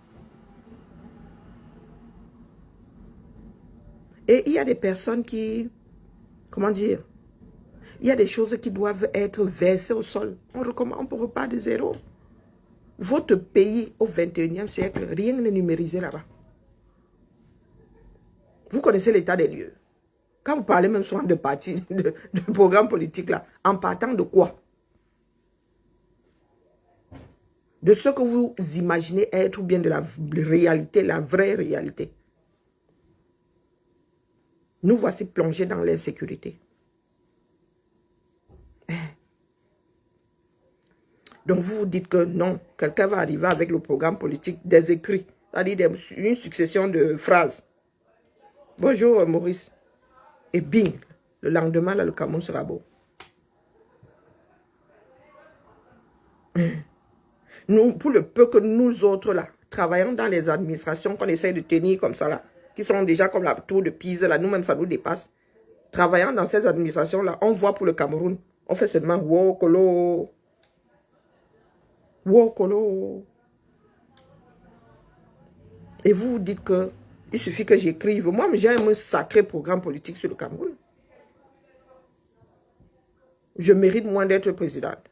Et il y a des personnes qui, comment dire, il y a des choses qui doivent être versées au sol. On recommence, on repart de zéro. Votre pays au 21e siècle, rien n'est numérisé là-bas. Vous connaissez l'état des lieux. Quand vous parlez même souvent de partis, de programmes politiques là, en partant de quoi? De ce que vous imaginez être ou bien de la réalité, la vraie réalité. Nous voici plongés dans l'insécurité. Donc vous vous dites que non, quelqu'un va arriver avec le programme politique des écrits, c'est-à-dire une succession de phrases. Bonjour Maurice. Et bing, le lendemain, là, le Cameroun sera beau. Nous, pour le peu que nous autres, là, travaillons dans les administrations qu'on essaye de tenir comme ça, là, qui sont déjà comme la tour de Pise, là, nous-mêmes, ça nous dépasse. Travaillant dans ces administrations-là, on voit pour le Cameroun, on fait seulement Wokolo. Wokolo. Et vous vous dites que il suffit que j'écrive. Moi, j'ai un sacré programme politique sur le Cameroun. Je mérite moins d'être présidente.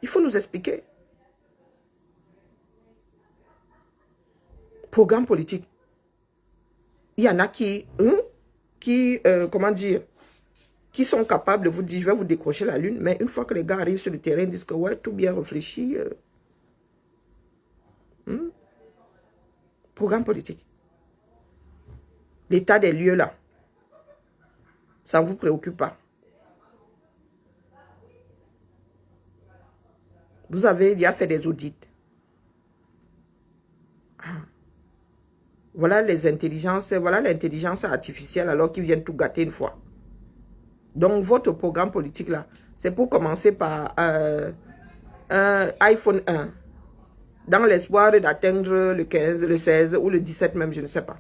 Il faut nous expliquer. Programme politique. Il y en a qui comment dire, qui sont capables de vous dire, je vais vous décrocher la lune, mais une fois que les gars arrivent sur le terrain, ils disent que ouais, tout bien réfléchi. Programme politique. L'état des lieux là, ça ne vous préoccupe pas. Vous avez déjà fait des audits. Voilà les intelligences, voilà l'intelligence artificielle alors qu'ils viennent tout gâter une fois. Donc votre programme politique là, c'est pour commencer par un iPhone 1. dans l'espoir d'atteindre le 15, le 16 ou le 17 même, je ne sais pas.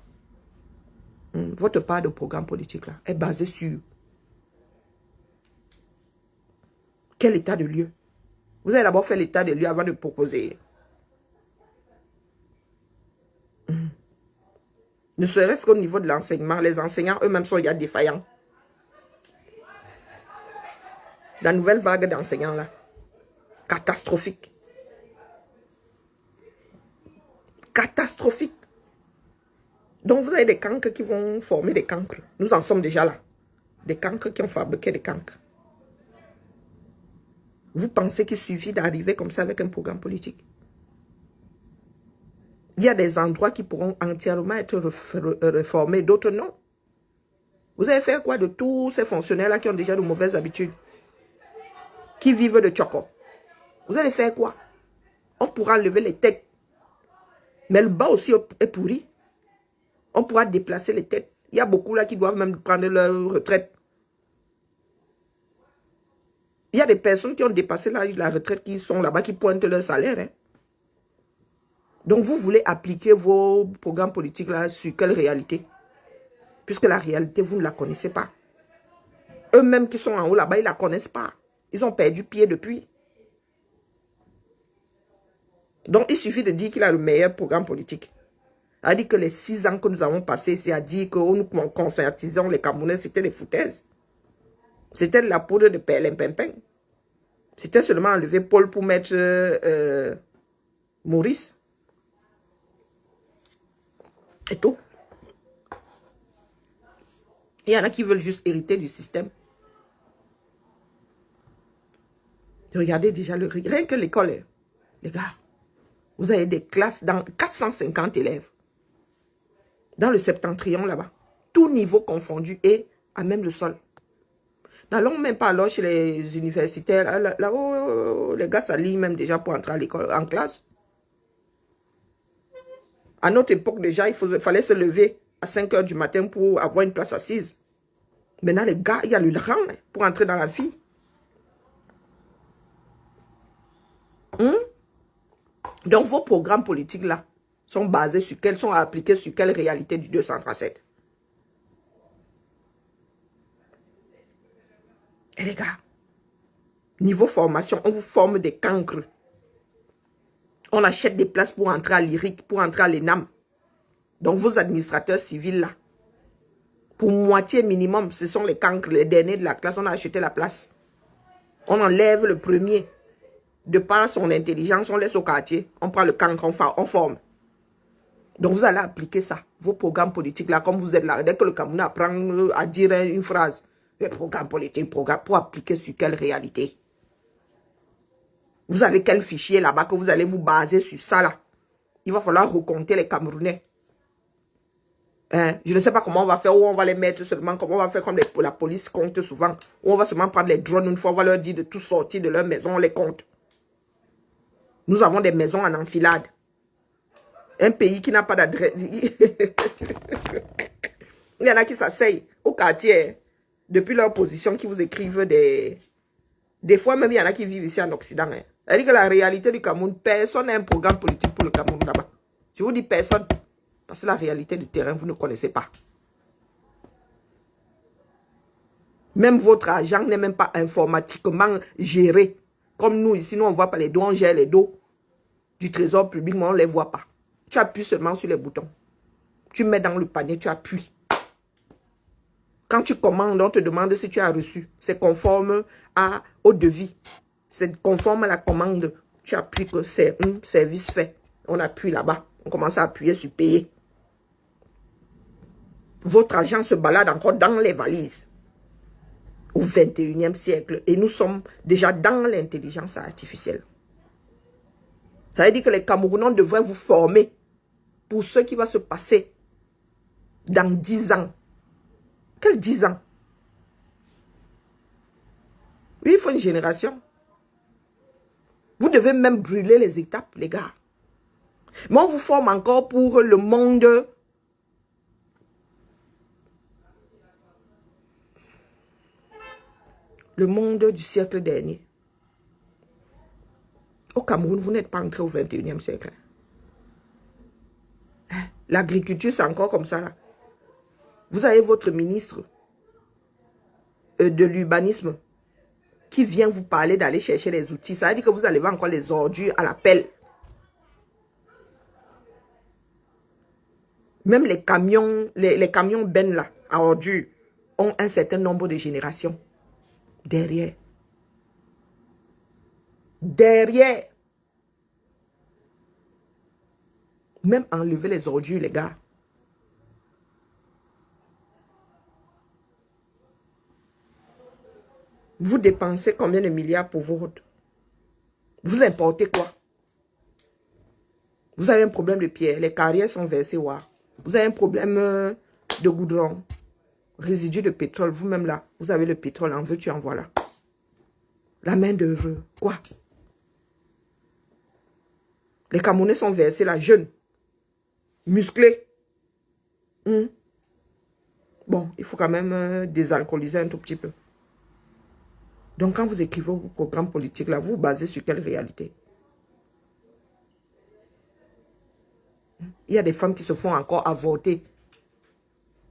Votre part de programme politique là est basée sur quel état de lieu? Vous avez d'abord fait l'état de lieu avant de proposer. Ne serait-ce qu'au niveau de l'enseignement, les enseignants eux-mêmes sont défaillants. La nouvelle vague d'enseignants là, catastrophique. Catastrophique. Donc vous avez des cancres qui vont former des cancres. Nous en sommes déjà là. Des cancres qui ont fabriqué des cancres. Vous pensez qu'il suffit d'arriver comme ça avec un programme politique? Il y a des endroits qui pourront entièrement être réformés, d'autres non. Vous avez fait quoi de tous ces fonctionnaires-là qui ont déjà de mauvaises habitudes? Qui vivent de choco? Vous allez faire quoi? On pourra enlever les têtes. Mais le bas aussi est pourri. On pourra déplacer les têtes. Il y a beaucoup là qui doivent même prendre leur retraite. Il y a des personnes qui ont dépassé l'âge de la retraite qui sont là-bas, qui pointent leur salaire. Hein. Donc vous voulez appliquer vos programmes politiques là sur quelle réalité? Puisque la réalité, vous ne la connaissez pas. Eux-mêmes qui sont en haut là-bas, ils ne la connaissent pas. Ils ont perdu pied depuis. Donc il suffit de dire qu'il a le meilleur programme politique. C'est-à-dire que les 6 ans que nous avons passés, c'est à dire que nous conscientisons les Camerounais, c'était des foutaises. C'était de la poudre de perlimpinpin. C'était seulement enlever Paul pour mettre Maurice. Et tout. Il y en a qui veulent juste hériter du système. Regardez déjà le rien que l'école. Les gars, vous avez des classes dans 450 élèves. Dans le septentrion là-bas. Tout niveau confondu et à même le sol. N'allons même pas alors chez les universitaires. Là-haut, les gars s'alignent même déjà pour entrer à l'école, en classe. À notre époque déjà, il fallait se lever à 5 h du matin pour avoir une place assise. Maintenant, les gars, il y a le rang pour entrer dans la vie. Donc, vos programmes politiques là sont basés sur quels, sont appliqués sur quelle réalité du 237. Et les gars, niveau formation, on vous forme des cancres. On achète des places pour entrer à l'IRIC, pour entrer à l'ENAM. Donc, vos administrateurs civils là, pour moitié minimum, ce sont les cancres, les derniers de la classe. On a acheté la place. On enlève le premier. De par son intelligence, on laisse au quartier. On prend le cancre, on forme. Donc, vous allez appliquer ça. Vos programmes politiques là, comme vous êtes là. Dès que le Cameroun apprend à dire une phrase, le programme politique, programme pour appliquer sur quelle réalité? Vous avez quel fichier là-bas que vous allez vous baser sur ça là? Il va falloir recompter les Camerounais. Hein? Je ne sais pas comment on va faire, où on va les mettre seulement, comment on va faire comme la police compte souvent. Où on va seulement prendre les drones une fois, on va leur dire de tout sortir de leur maison, on les compte. Nous avons des maisons en enfilade. Un pays qui n'a pas d'adresse. Il y en a qui s'asseyent au quartier, depuis leur position, qui vous écrivent des... Des fois même, il y en a qui vivent ici en Occident. Hein. C'est-à-dire que la réalité du Cameroun, personne n'a un programme politique pour le Cameroun là-bas. Je vous dis personne. Parce que la réalité du terrain, vous ne connaissez pas. Même votre argent n'est même pas informatiquement géré. Comme nous, ici, nous, on ne voit pas les dos, on gère les dos du trésor public, mais on ne les voit pas. Tu appuies seulement sur les boutons. Tu mets dans le panier, tu appuies. Quand tu commandes, on te demande si tu as reçu. C'est conforme au devis. C'est conforme à la commande. Tu appuies que c'est un service fait. On appuie là-bas. On commence à appuyer sur payer. Votre argent se balade encore dans les valises. Au 21e siècle. Et nous sommes déjà dans l'intelligence artificielle. Ça veut dire que les Camerounais devraient vous former pour ce qui va se passer dans 10 ans. Quel 10 ans? Oui, il faut une génération. Vous devez même brûler les étapes, les gars. Mais on vous forme encore pour le monde. Le monde du siècle dernier. Au Cameroun, vous n'êtes pas entré au 21e siècle. Hein? L'agriculture, c'est encore comme ça, là. Vous avez votre ministre de l'urbanisme qui vient vous parler d'aller chercher les outils. Ça veut dire que vous allez voir encore les ordures à la pelle. Même les camions bennes là, à ordures, ont un certain nombre de générations derrière. Derrière. Même enlever les ordures, les gars. Vous dépensez combien de milliards pour vos routes? Vous importez quoi? Vous avez un problème de pierre, les carrières sont versées. Wow. Vous avez un problème de goudron, résidus de pétrole. Vous-même là, vous avez le pétrole, en veux-tu, en voilà. La main d'œuvre, quoi? Les Camerounais sont versés là, jeunes, musclés. Bon, il faut quand même désalcooliser un tout petit peu. Donc, quand vous écrivez vos programmes politiques, là, vous vous basez sur quelle réalité? Il y a des femmes qui se font encore avorter.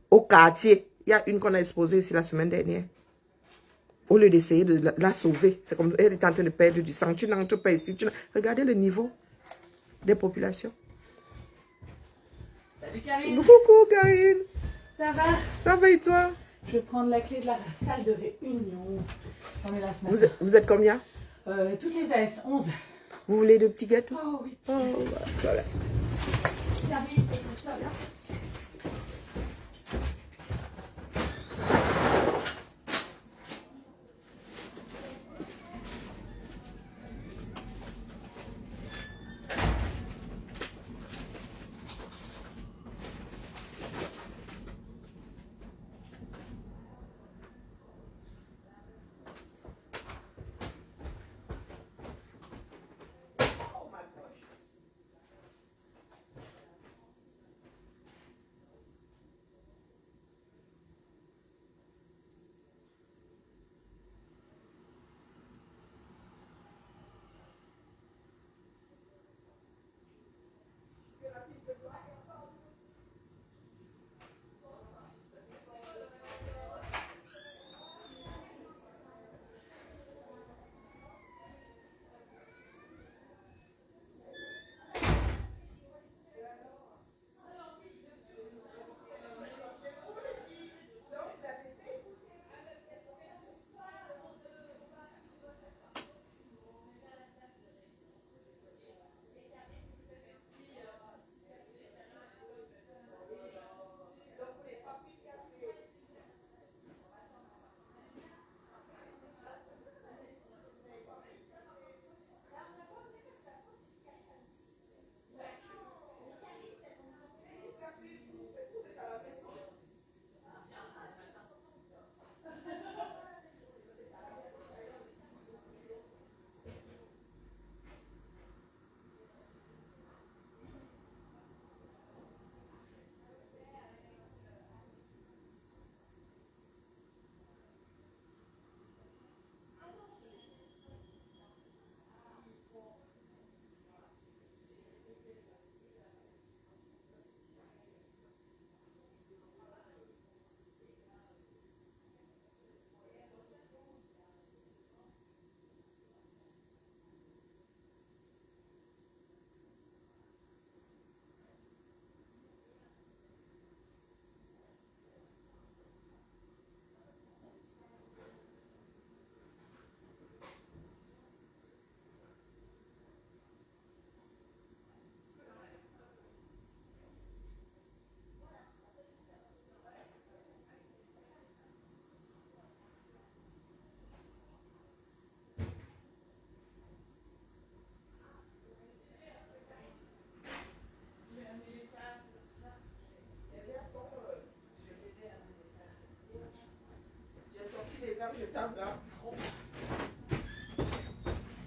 Au quartier, il y a une qu'on a exposée ici la semaine dernière. Au lieu d'essayer de la sauver, c'est comme elle est en train de perdre du sang. Tu n'entres pas ici. Regardez le niveau des populations. Salut Karine. Coucou Karine. Ça va? Ça va et toi? Je vais prendre la clé de la salle de réunion. On est là ce matin. Vous êtes combien? Toutes les AS, 11. Vous voulez de petits gâteaux? Oh oui. Oh, voilà. Karine, ça va bien?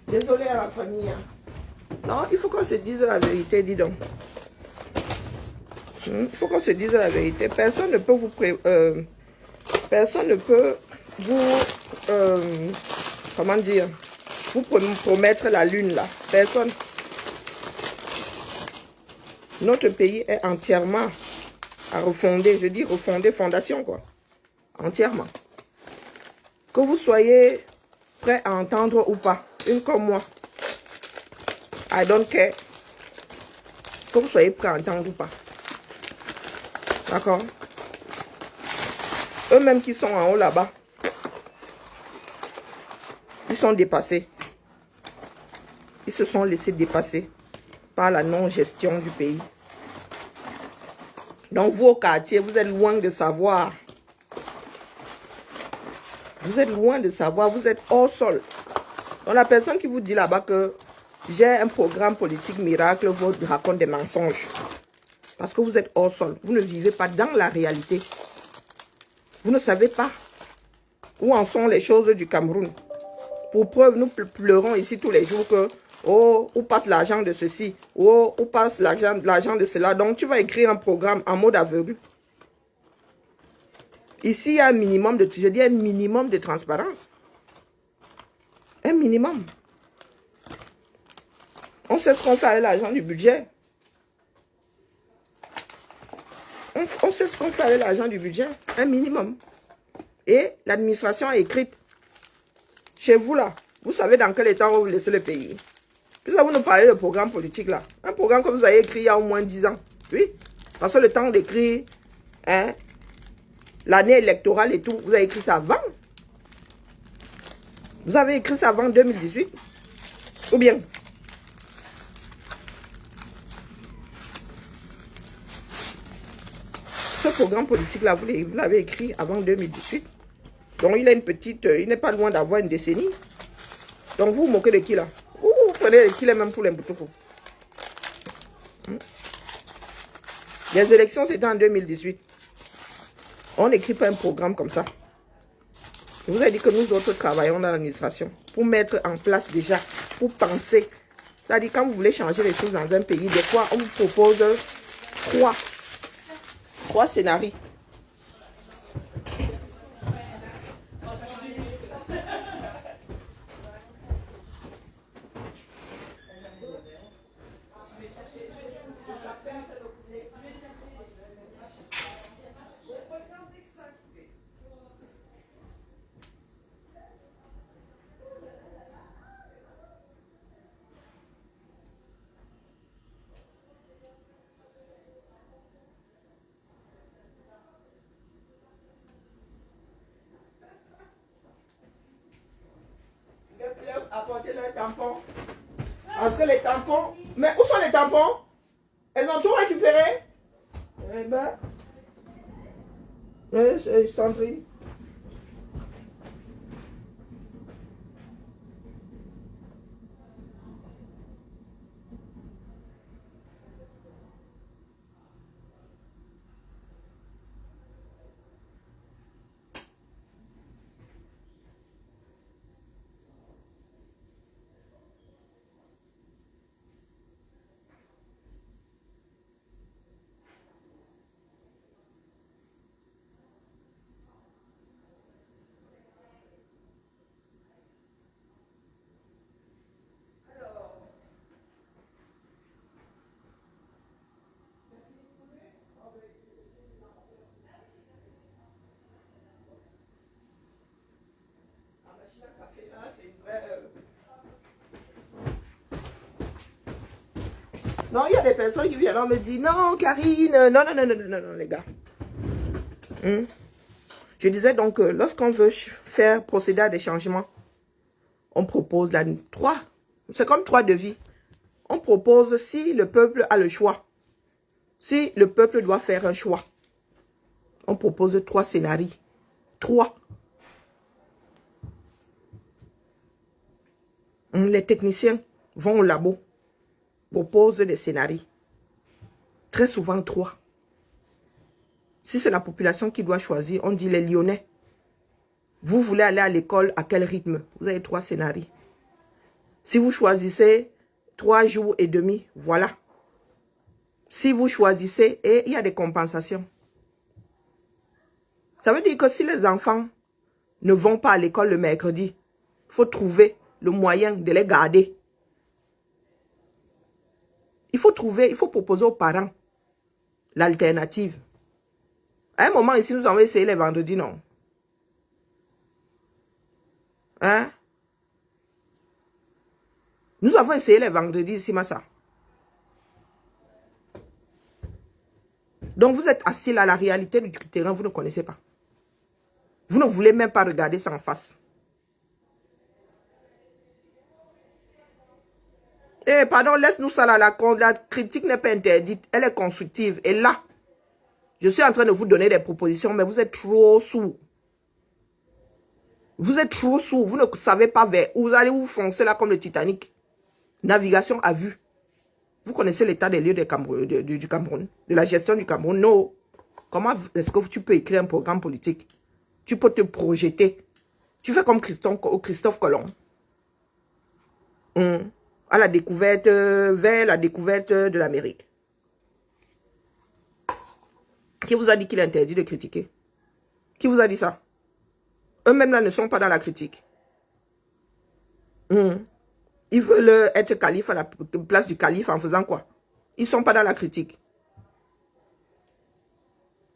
Désolée à la famille. Non, il faut qu'on se dise la vérité, dis donc. Il faut qu'on se dise la vérité. Personne ne peut vous personne ne peut vous comment dire, vous promettre la lune là. Personne. Notre pays est entièrement à refonder. Je dis refonder, fondation quoi. Entièrement. Que vous soyez prêt à entendre ou pas. Une comme moi. I don't care. Que vous soyez prêt à entendre ou pas. D'accord? Eux-mêmes qui sont en haut là-bas. Ils sont dépassés. Ils se sont laissés dépasser par la non-gestion du pays. Donc vous au quartier, vous êtes loin de savoir. Vous êtes loin de savoir, vous êtes hors sol. Donc la personne qui vous dit là-bas que j'ai un programme politique miracle, vous raconte des mensonges. Parce que vous êtes hors sol. Vous ne vivez pas dans la réalité. Vous ne savez pas où en sont les choses du Cameroun. Pour preuve, nous pleurons ici tous les jours que oh, où passe l'argent de ceci, oh, où passe l'argent de cela. Donc tu vas écrire un programme en mode aveugle. Ici, il y a un minimum de, je dis un minimum de transparence. Un minimum. On sait ce qu'on fait avec l'argent du budget. On sait ce qu'on fait avec l'argent du budget. Un minimum. Et l'administration a écrit. Chez vous là, vous savez dans quel état vous laissez le pays. Puis là, vous nous parlez de programme politique là. Un programme que vous avez écrit il y a au moins 10 ans. Oui. Parce que le temps d'écrire, hein, l'année électorale et tout, vous avez écrit ça avant. Vous avez écrit ça avant 2018. Ou bien. Ce programme politique là, vous l'avez écrit avant 2018. Donc il a une petite, il n'est pas loin d'avoir une décennie. Donc vous vous moquez de qui là? Vous prenez de qui là même pour les boutons. Les élections c'était en 2018. On n'écrit pas un programme comme ça. Je vous ai dit que nous autres travaillons dans l'administration pour mettre en place déjà, pour penser. C'est-à-dire quand vous voulez changer les choses dans un pays, des fois on vous propose trois scénarios. Apporter leurs tampons. Parce que les tampons... Mais où sont les tampons? Elles ont tout récupéré? Eh ben... c'est Sandrine. Non, il y a des personnes qui viennent me dire non, Karine, non, les gars. Je disais donc, lorsqu'on veut faire procéder à des changements, on propose la 3. C'est comme 3 devis. On propose si le peuple a le choix. Si le peuple doit faire un choix. On propose 3 scénarios. 3. Les techniciens vont au labo. Proposent des scénarios. Très souvent 3. Si c'est la population qui doit choisir, on dit les Lyonnais. Vous voulez aller à l'école à quel rythme? Vous avez 3 scénarios. Si vous choisissez 3 jours et demi, voilà. Si vous choisissez, et il y a des compensations. Ça veut dire que si les enfants ne vont pas à l'école le mercredi, il faut trouver le moyen de les garder. Il faut proposer aux parents l'alternative. À un moment ici, nous avons essayé les vendredis, non? Hein? Nous avons essayé les vendredis ici, Massa. Donc, vous êtes assis là, la réalité du terrain, vous ne connaissez pas. Vous ne voulez même pas regarder ça en face. Eh, pardon, laisse-nous ça là. La critique n'est pas interdite, elle est constructive. Et là, je suis en train de vous donner des propositions, mais vous êtes trop sourds. Vous êtes trop sourds. Vous ne savez pas vers où vous allez vous foncer là comme le Titanic. Navigation à vue. Vous connaissez l'état des lieux du Cameroun, de la gestion du Cameroun. Non. Comment est-ce que tu peux écrire un programme politique? Tu peux te projeter. Tu fais comme Christophe Colomb. À la découverte, vers la découverte de l'Amérique. Qui vous a dit qu'il est interdit de critiquer? Qui vous a dit ça? Eux-mêmes là ne sont pas dans la critique. Ils veulent être calife à la place du calife en faisant quoi? Ils ne sont pas dans la critique.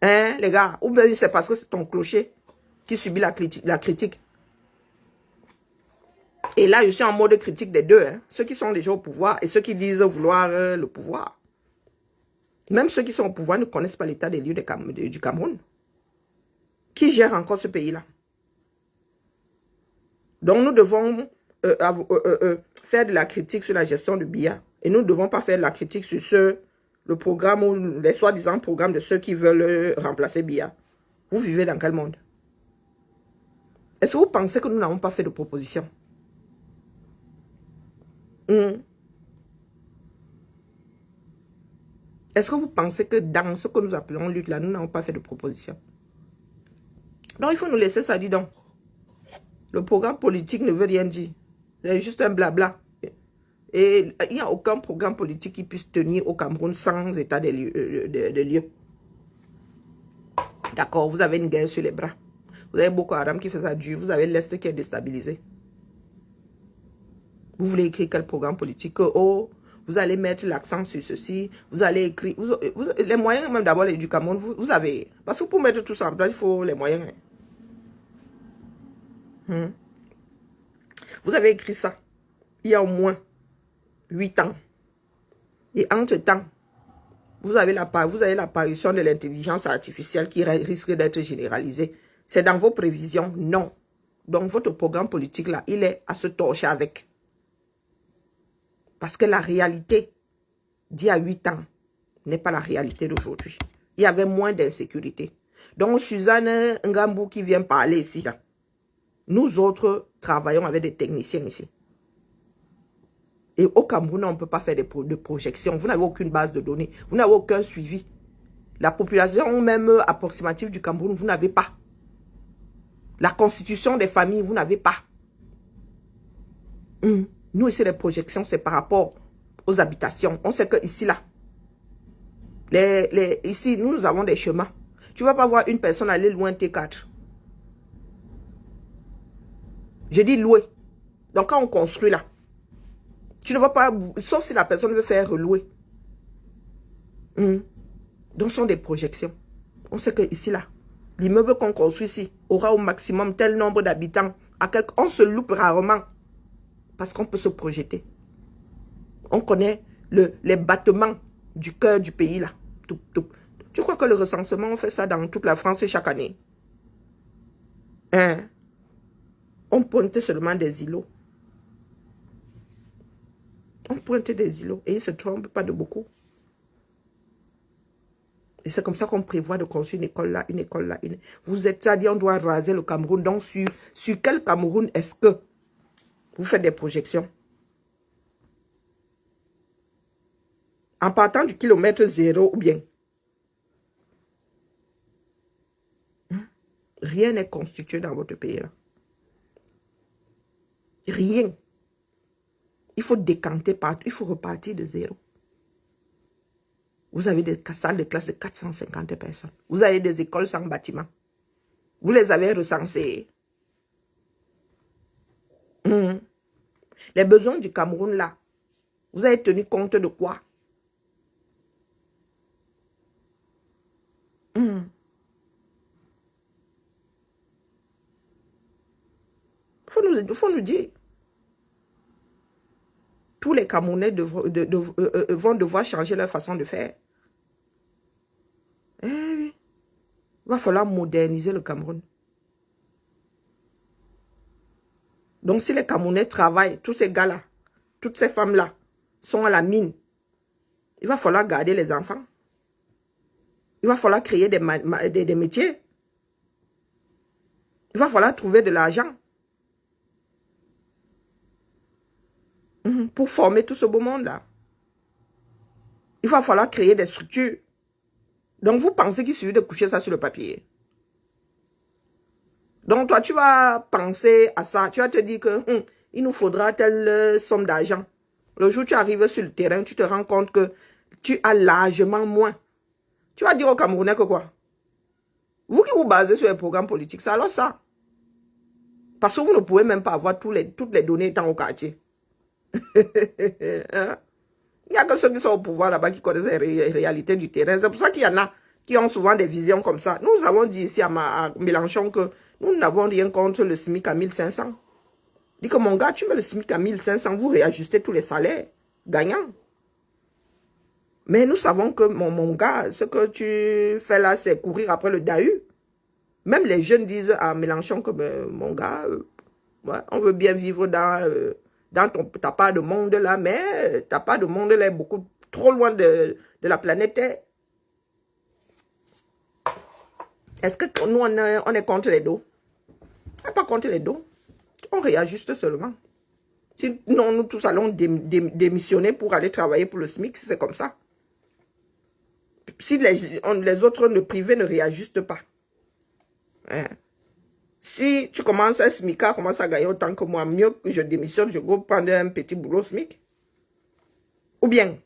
Hein, les gars? Ou bien c'est parce que c'est ton clocher qui subit la critique. Et là, je suis en mode critique des deux. Hein. Ceux qui sont déjà au pouvoir et ceux qui disent vouloir le pouvoir. Même ceux qui sont au pouvoir ne connaissent pas l'état des lieux du Cameroun. Qui gère encore ce pays-là? Donc, nous devons faire de la critique sur la gestion de Biya. Et nous ne devons pas faire de la critique sur le programme ou les soi-disant programmes de ceux qui veulent remplacer Biya. Vous vivez dans quel monde? Est-ce que vous pensez que nous n'avons pas fait de proposition? Est-ce que vous pensez que dans ce que nous appelons lutte là, nous n'avons pas fait de proposition? Donc, il faut nous laisser ça, dis donc. Le programme politique ne veut rien dire. C'est juste un blabla. Et il n'y a aucun programme politique qui puisse tenir au Cameroun sans état de lieu. D'accord, vous avez une guerre sur les bras. Vous avez Boko Haram qui fait ça dur. Vous avez l'Est qui est déstabilisé. Vous voulez écrire quel programme politique? Oh, vous allez mettre l'accent sur ceci. Vous allez écrire... les moyens même d'abord du Cameroun, vous avez... Parce que pour mettre tout ça en place, il faut les moyens. Vous avez écrit ça il y a au moins 8 ans. Et entre-temps, vous avez l'apparition de l'intelligence artificielle qui risque d'être généralisée. C'est dans vos prévisions? Non. Donc votre programme politique là, il est à se torcher avec. Parce que la réalité d'il y a 8 ans n'est pas la réalité d'aujourd'hui. Il y avait moins d'insécurité. Donc Suzanne Ngambou qui vient parler ici là. Nous autres travaillons avec des techniciens ici. Et au Cameroun, on ne peut pas faire de projections. Vous n'avez aucune base de données. Vous n'avez aucun suivi. La population même approximative du Cameroun, vous n'avez pas. La constitution des familles, vous n'avez pas. Nous, ici, les projections, c'est par rapport aux habitations. On sait que ici, là, ici, nous avons des chemins. Tu ne vas pas voir une personne aller loin T4. Je dis louer. Donc, quand on construit là, tu ne vas pas, sauf si la personne veut faire relouer. Donc, ce sont des projections. On sait que ici, là, l'immeuble qu'on construit ici aura au maximum tel nombre d'habitants. On se loupe rarement parce qu'on peut se projeter. On connaît les battements du cœur du pays, là. Tu crois que le recensement, on fait ça dans toute la France chaque année? Hein? On pointe seulement des îlots. On pointe des îlots et ils ne se trompent pas de beaucoup. Et c'est comme ça qu'on prévoit de construire une école là, une école là. Vous êtes c'est-à-dire on doit raser le Cameroun. Donc sur quel Cameroun est-ce que vous faites des projections? En partant du kilomètre zéro ou bien? Rien n'est constitué dans votre pays là. Rien. Il faut décanter partout. Il faut repartir de zéro. Vous avez des salles de classe de 450 personnes. Vous avez des écoles sans bâtiment. Vous les avez recensées. Les besoins du Cameroun, là, vous avez tenu compte de quoi? Faut nous dire. Tous les Camerounais vont devoir changer leur façon de faire. Eh oui. Il va falloir moderniser le Cameroun. Donc, si les Camerounais travaillent, tous ces gars-là, toutes ces femmes-là sont à la mine, il va falloir garder les enfants. Il va falloir créer des métiers. Il va falloir trouver de l'argent pour former tout ce beau monde-là. Il va falloir créer des structures. Donc, vous pensez qu'il suffit de coucher ça sur le papier. Donc, toi, tu vas penser à ça. Tu vas te dire que il nous faudra telle somme d'argent. Le jour où tu arrives sur le terrain, tu te rends compte que tu as largement moins. Tu vas dire aux Camerounais que quoi? Vous qui vous basez sur les programmes politiques, c'est alors ça. Parce que vous ne pouvez même pas avoir toutes les données dans au quartier. Hein? Il n'y a que ceux qui sont au pouvoir là-bas qui connaissent les réalités du terrain. C'est pour ça qu'il y en a qui ont souvent des visions comme ça. Nous avons dit ici à Mélenchon que nous n'avons rien contre le SMIC à 1500. Dis que mon gars, tu mets le SMIC à 1500, vous réajustez tous les salaires gagnants. Mais nous savons que mon gars, ce que tu fais là, c'est courir après le Dahu. Même les jeunes disent à Mélenchon que mon gars, ouais, on veut bien vivre dans ta part de monde là, mais ta part de monde là est beaucoup trop loin de la planète Terre. Est-ce que nous, on est contre les dos? On n'est pas contre les dos. On réajuste seulement. Sinon, nous tous allons démissionner pour aller travailler pour le SMIC, c'est comme ça. Si les autres privés ne réajustent pas. Hein. Si tu commences un SMICard, commence à gagner autant que moi, mieux que je démissionne, je vais prendre un petit boulot SMIC. Ou bien,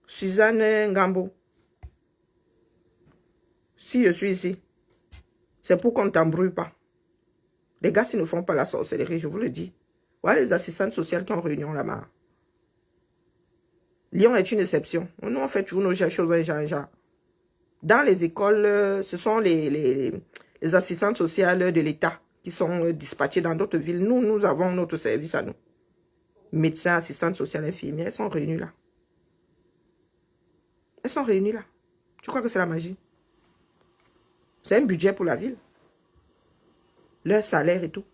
Suzanne Ngambo, si je suis ici, c'est pour qu'on ne t'embrouille pas. Les gars, s'ils ne font pas la sorcellerie, je vous le dis. Voilà les assistantes sociales qui ont réunion là-bas. Lyon est une exception. Nous, on fait toujours nos choses en genre. Dans les écoles, ce sont les assistantes sociales de l'État qui sont dispatchées dans d'autres villes. Nous avons notre service à nous. Médecins, assistantes sociales, infirmières, elles sont réunies là. Elles sont réunies là. Tu crois que c'est la magie? C'est un budget pour la ville. Leur salaire et tout.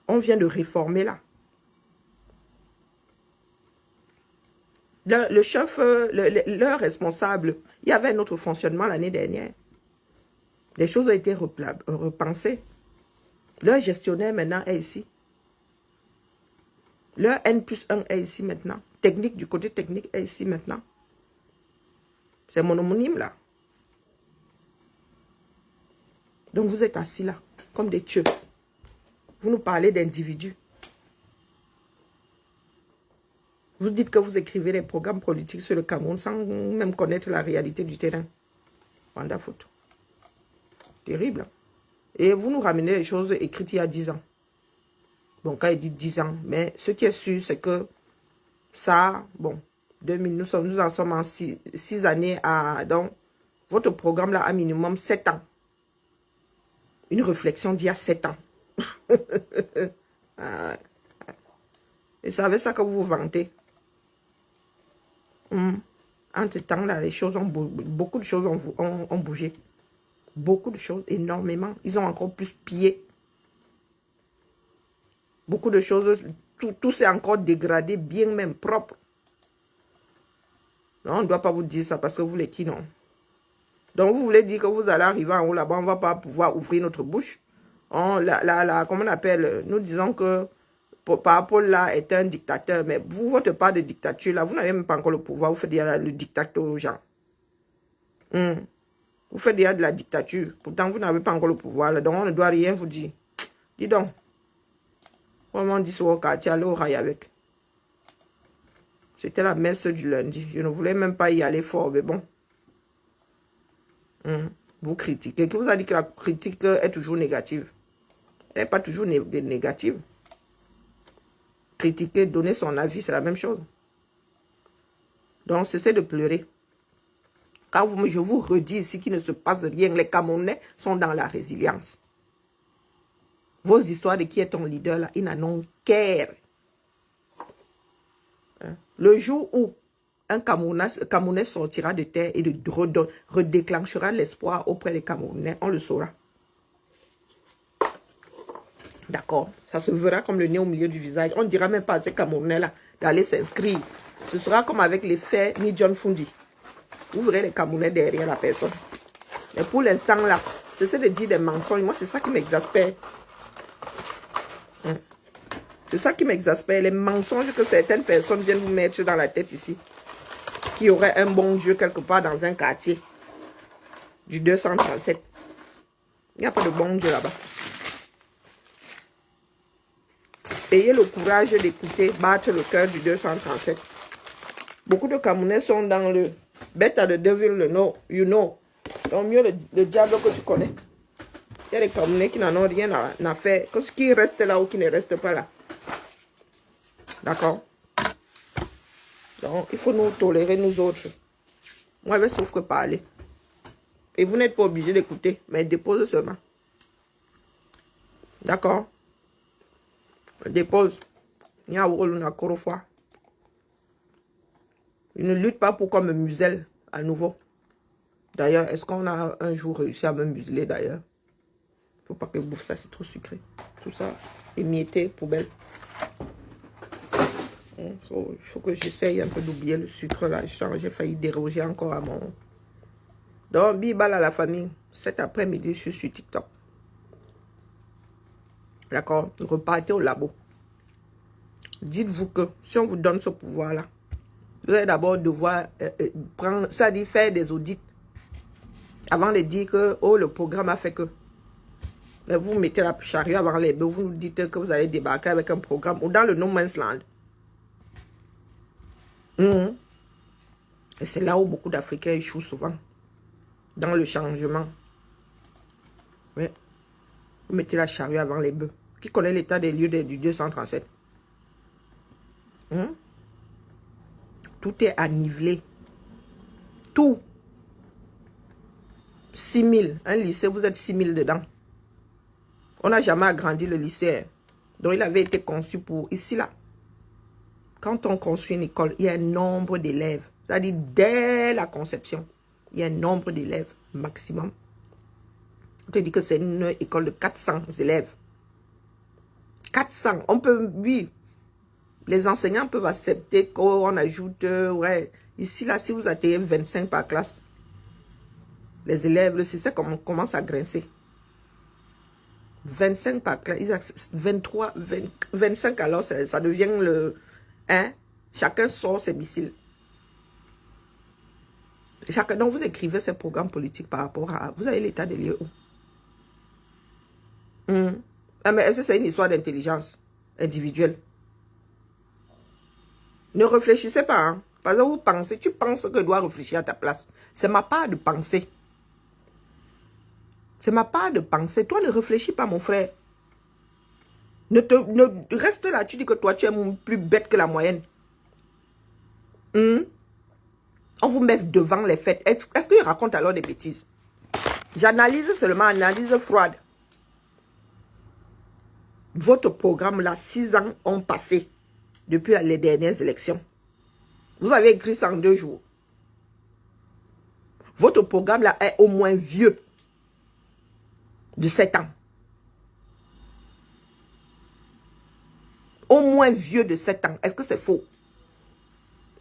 On vient de réformer là. Le chef, leur responsable, il y avait un autre fonctionnement l'année dernière. Les choses ont été repensées. Leur gestionnaire maintenant est ici. Leur N+1 est ici maintenant. Technique, du côté technique est ici maintenant. C'est mon homonyme là. Donc vous êtes assis là, comme des dieux. Vous nous parlez d'individus. Vous dites que vous écrivez des programmes politiques sur le Cameroun sans même connaître la réalité du terrain. Panda photo. Terrible. Et vous nous ramenez les choses écrites il y a 10 ans. Bon, quand il dit 10 ans, mais ce qui est sûr, c'est que ça, bon, 2000, nous en sommes en 6 années à... Donc, votre programme là a minimum 7 ans. Une réflexion d'il y a 7 ans. Et c'est avec ça que vous vous vantez. Entre-temps, là, les choses ont beaucoup de choses ont bougé. Beaucoup de choses, énormément. Ils ont encore plus pillé. Beaucoup de choses, tout s'est encore dégradé, bien même propre. Non, on ne doit pas vous dire ça parce que vous les qui non. Donc, vous voulez dire que vous allez arriver en haut là-bas, on ne va pas pouvoir ouvrir notre bouche. Comment on appelle, nous disons que Paul là est un dictateur, mais vous, votre part de dictature là, vous n'avez même pas encore le pouvoir, vous faites déjà le dictateur aux gens. Vous faites déjà de la dictature, pourtant vous n'avez pas encore le pouvoir, là, donc on ne doit rien vous dire. Dis donc, comment on dit sur au quartier, allez au rail avec. C'était la messe du lundi, je ne voulais même pas y aller fort, mais bon. Vous critiquez, qui vous a dit que la critique est toujours négative? Elle n'est pas toujours négative. Critiquer, donner son avis, c'est la même chose. Donc, cessez de pleurer. Quand je vous redis ici qu'il ne se passe rien, les Camerounais sont dans la résilience. Vos histoires de qui est ton leader, là, ils n'en ont qu'ère. Hein? Le jour où un Camerounais sortira de terre et redéclenchera l'espoir auprès des Camerounais, on le saura. D'accord? Ça se verra comme le nez au milieu du visage. On ne dira même pas à ces Camerounais-là d'aller s'inscrire. Ce sera comme avec les faits ni John Fundi. Vous verrez les Camerounais derrière la personne. Mais pour l'instant, là, c'est de dire des mensonges. Moi, c'est ça qui m'exaspère. C'est ça qui m'exaspère. Les mensonges que certaines personnes viennent vous mettre dans la tête ici. Qui aurait un bon Dieu quelque part dans un quartier. Du 237. Il n'y a pas de bon Dieu là-bas. Ayez le courage d'écouter, battre le cœur du 237. Beaucoup de Camerounais sont dans le better the devil you know. Donc mieux le diable que tu connais. Il y a des Camerounais qui n'en ont rien à faire. Qui restent là ou qui ne restent pas là. D'accord? Donc il faut nous tolérer nous autres. Moi je souffre parler. Et vous n'êtes pas obligé d'écouter, mais dépose seulement. D'accord? Dépose. Il y a un fois. Il ne lutte pas pour qu'on me muselle à nouveau. D'ailleurs, est-ce qu'on a un jour réussi à me museler d'ailleurs? Il ne faut pas que je bouffe ça, c'est trop sucré. Tout ça, émietté, poubelle. Il faut que j'essaye un peu d'oublier le sucre là. J'ai failli déroger encore à mon... Donc, bibal à la famille. Cet après-midi, je suis sur TikTok. D'accord? Repartez au labo. Dites-vous que si on vous donne ce pouvoir-là, vous allez d'abord devoir prendre, ça dit faire des audits. Avant de dire que, oh, le programme a fait que. Mais vous mettez la charrue avant les bœufs, vous nous dites que vous allez débarquer avec un programme ou dans le No Man's Land. Et c'est là où beaucoup d'Africains échouent souvent. Dans le changement. Ouais. Vous mettez la charrue avant les bœufs. Qui connaît l'état des lieux du 237? Tout est à niveler. Tout. 6 000. Un lycée, vous êtes 6 000 dedans. On n'a jamais agrandi le lycée. Donc, il avait été conçu pour ici, là. Quand on construit une école, il y a un nombre d'élèves. C'est-à-dire, dès la conception, il y a un nombre d'élèves maximum. On te dit que c'est une école de 400 élèves. 400. On peut, oui. Les enseignants peuvent accepter qu'on ajoute, ouais. Ici, là, si vous atteignez 25 par classe, les élèves, le système commence à grincer. 25 par classe, 23, 25, alors ça devient le 1. Chacun sort ses missiles. Donc vous écrivez ces programmes politiques par rapport à... Vous avez l'état des lieux où? Ah, mais est-ce que c'est une histoire d'intelligence individuelle? Ne réfléchissez pas. Hein? Parce que vous pensez, tu penses que je dois réfléchir à ta place. C'est ma part de penser. C'est ma part de penser. Toi, ne réfléchis pas, mon frère. Reste là, tu dis que toi, tu es plus bête que la moyenne. On vous met devant les faits. Est-ce que je raconte alors des bêtises? J'analyse seulement, analyse froide. Votre programme, là, 6 ans ont passé depuis les dernières élections. Vous avez écrit ça en 2 jours. Votre programme, là, est au moins vieux de 7 ans. Au moins vieux de 7 ans. Est-ce que c'est faux?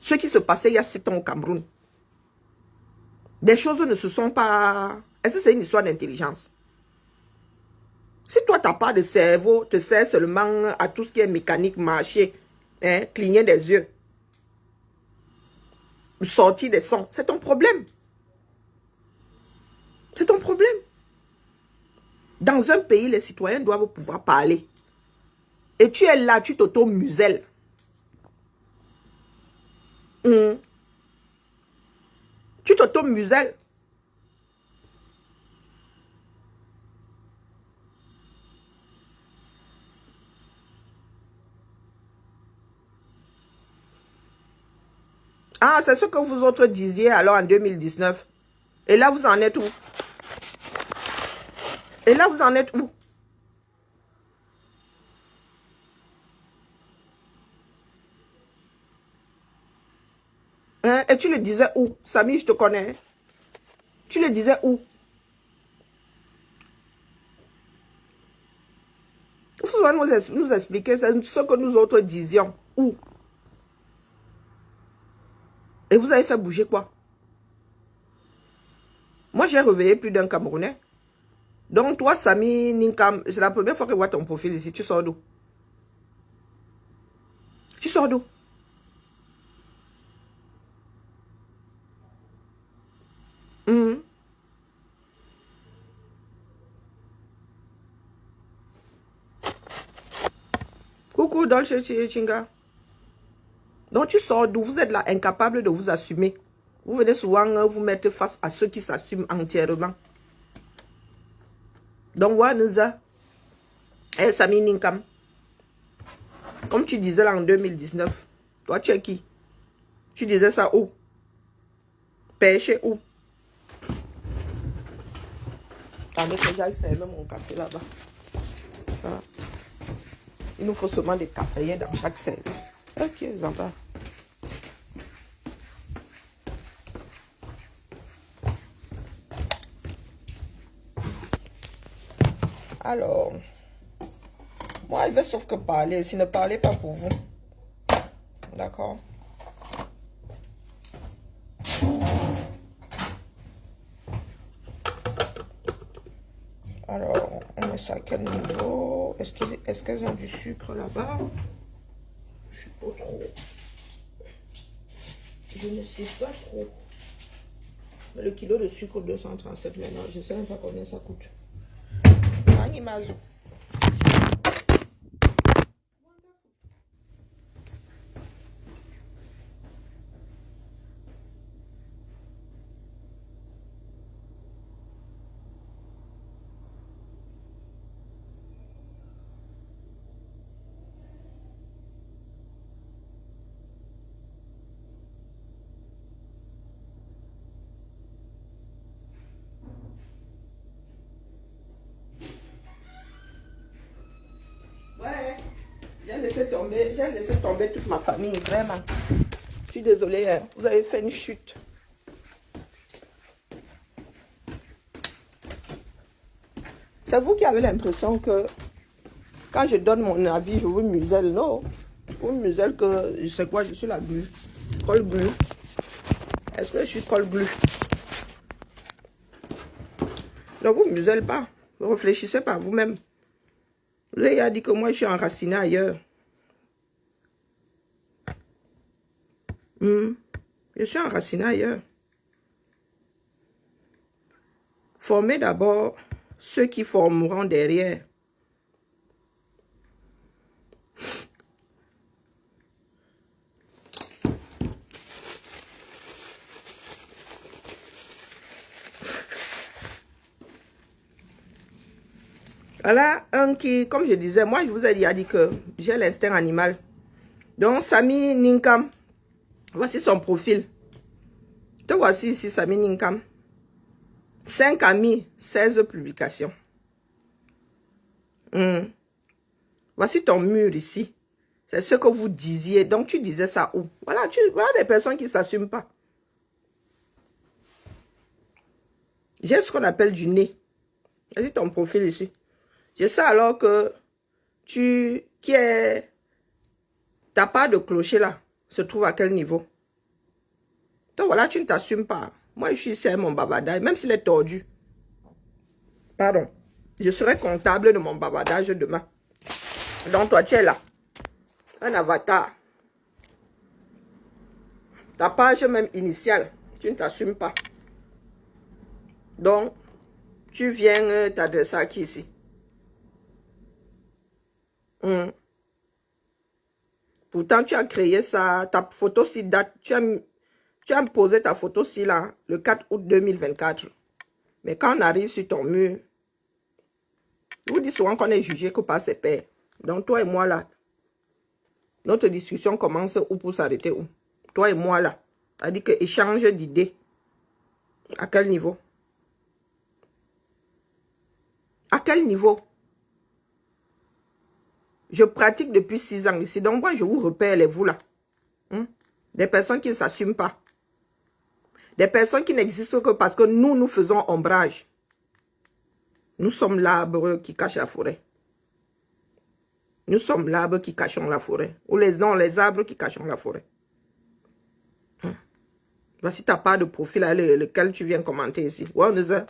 Ce qui se passait il y a 7 ans au Cameroun. Des choses ne se sont pas... Est-ce que c'est une histoire d'intelligence? Si toi, tu n'as pas de cerveau, te sers seulement à tout ce qui est mécanique, marcher, hein, cligner des yeux, sortir des sons, c'est ton problème. C'est ton problème. Dans un pays, les citoyens doivent pouvoir parler. Et tu es là, tu t'auto-muselles. Tu t'auto-muselles. Ah, c'est ce que vous autres disiez alors en 2019. Et là, vous en êtes où? Et là, vous en êtes où? Hein? Et tu le disais où? Samy, je te connais. Tu le disais où? Il faut nous expliquer ce que nous autres disions. Où? Et vous avez fait bouger quoi? Moi, j'ai réveillé plus d'un Camerounais. Donc, toi, Samy Ninkam, c'est la première fois que je vois ton profil ici. Tu sors d'où? Tu sors d'où? Mhm. Coucou, Dolce Chinga. Donc, tu sors d'où? Vous êtes là, incapable de vous assumer. Vous venez souvent vous mettre face à ceux qui s'assument entièrement. Donc, Wanza, Samy Ninkam. Comme tu disais là en 2019. Toi, tu es qui? Tu disais ça où? Pêcher où? Attendez que j'aille fermer mon café là-bas. Voilà. Il nous faut seulement des caféiers dans chaque service. Ok, Zamba. Alors, moi, je vais sauf que parler. Si ne parlez pas pour vous. D'accord? Alors, on met ça à quel niveau? Est-ce qu'elles ont du sucre là-bas? Je sais pas trop. Je ne sais pas trop. Mais le kilo de sucre 237 maintenant. Je ne sais même pas combien ça coûte. Animazo. Ouais, j'ai laissé tomber toute ma famille, vraiment. Je suis désolée, hein. Vous avez fait une chute. C'est vous qui avez l'impression que quand je donne mon avis, je vous muselle. Non, vous muselle que je sais quoi, je suis la glue. Colle glue. Est-ce que je suis colle glue? Ne vous muselle pas. Réfléchissez par vous-même. Lui a dit que moi, je suis enraciné ailleurs. Je suis enraciné ailleurs. Formez d'abord ceux qui formeront derrière. Voilà un qui, comme je disais, moi je vous ai dit que j'ai l'instinct animal. Donc Samy Ninkam, voici son profil. Te voici ici Samy Ninkam. 5 amis, 16 publications. Voici ton mur ici. C'est ce que vous disiez. Donc tu disais ça où? Voilà, voilà des personnes qui ne s'assument pas. J'ai ce qu'on appelle du nez. Voici ton profil ici. Je sais alors que ta part de clocher là se trouve à quel niveau? Donc voilà, tu ne t'assumes pas. Moi, je suis ici avec mon bavardage, même s'il est tordu. Pardon. Je serai comptable de mon bavardage demain. Donc toi, tu es là. Un avatar. Ta page même initiale, tu ne t'assumes pas. Donc, tu viens t'adresser à qui ici? Pourtant, tu as créé ça, ta photo-ci date, tu as posé ta photo-ci là, le 4 août 2024. Mais quand on arrive sur ton mur, je vous dis souvent qu'on est jugé que par ses pairs. Donc, toi et moi là, notre discussion commence où pour s'arrêter où? Toi et moi là. C'est-à-dire que échange d'idées. À quel niveau? À quel niveau? Je pratique depuis 6 ans ici. Donc moi, je vous repère, les vous là. Des personnes qui ne s'assument pas. Des personnes qui n'existent que parce que nous faisons ombrage. Nous sommes l'arbre qui cache la forêt. Nous sommes l'arbre qui cachons la forêt. Ou les arbres qui cachons la forêt. Voici ta part de profil là, lequel tu viens commenter ici. Ouais, on est.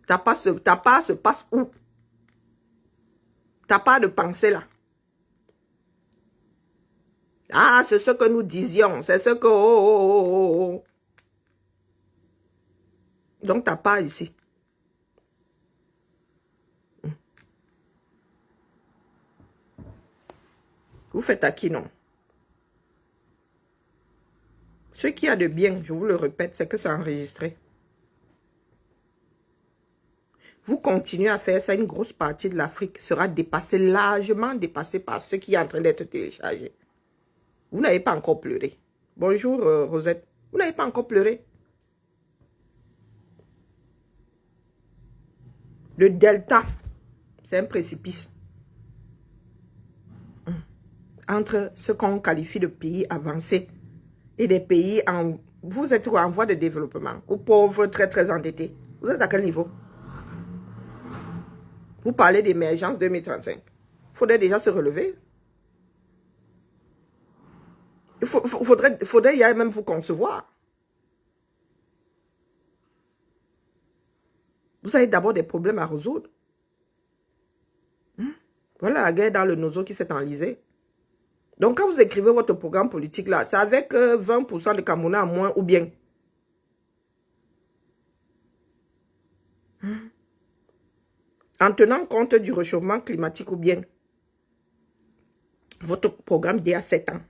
Ta part se passe où? Ta part de pensée là. Ah, c'est ce que nous disions. C'est ce que... Oh. Donc, ta part ici. Vous faites à qui, non? Ce qu'il y a de bien, je vous le répète, c'est que c'est enregistré. Vous continuez à faire ça, une grosse partie de l'Afrique sera dépassée, largement dépassée par ce qui est en train d'être téléchargé. Vous n'avez pas encore pleuré. Bonjour, Rosette. Vous n'avez pas encore pleuré. Le delta, c'est un précipice. Entre ce qu'on qualifie de pays avancés et des pays en... Vous êtes en voie de développement, ou pauvres, très très endettés. Vous êtes à quel niveau? Vous parlez d'émergence 2035. Il faudrait déjà se relever. Il faudrait y aller même vous concevoir. Vous avez d'abord des problèmes à résoudre. Voilà la guerre dans le nozo qui s'est enlisée. Donc quand vous écrivez votre programme politique là, c'est avec 20% de Camerounais en moins ou bien. En tenant compte du réchauffement climatique ou bien. Votre programme d'il y a 7 ans.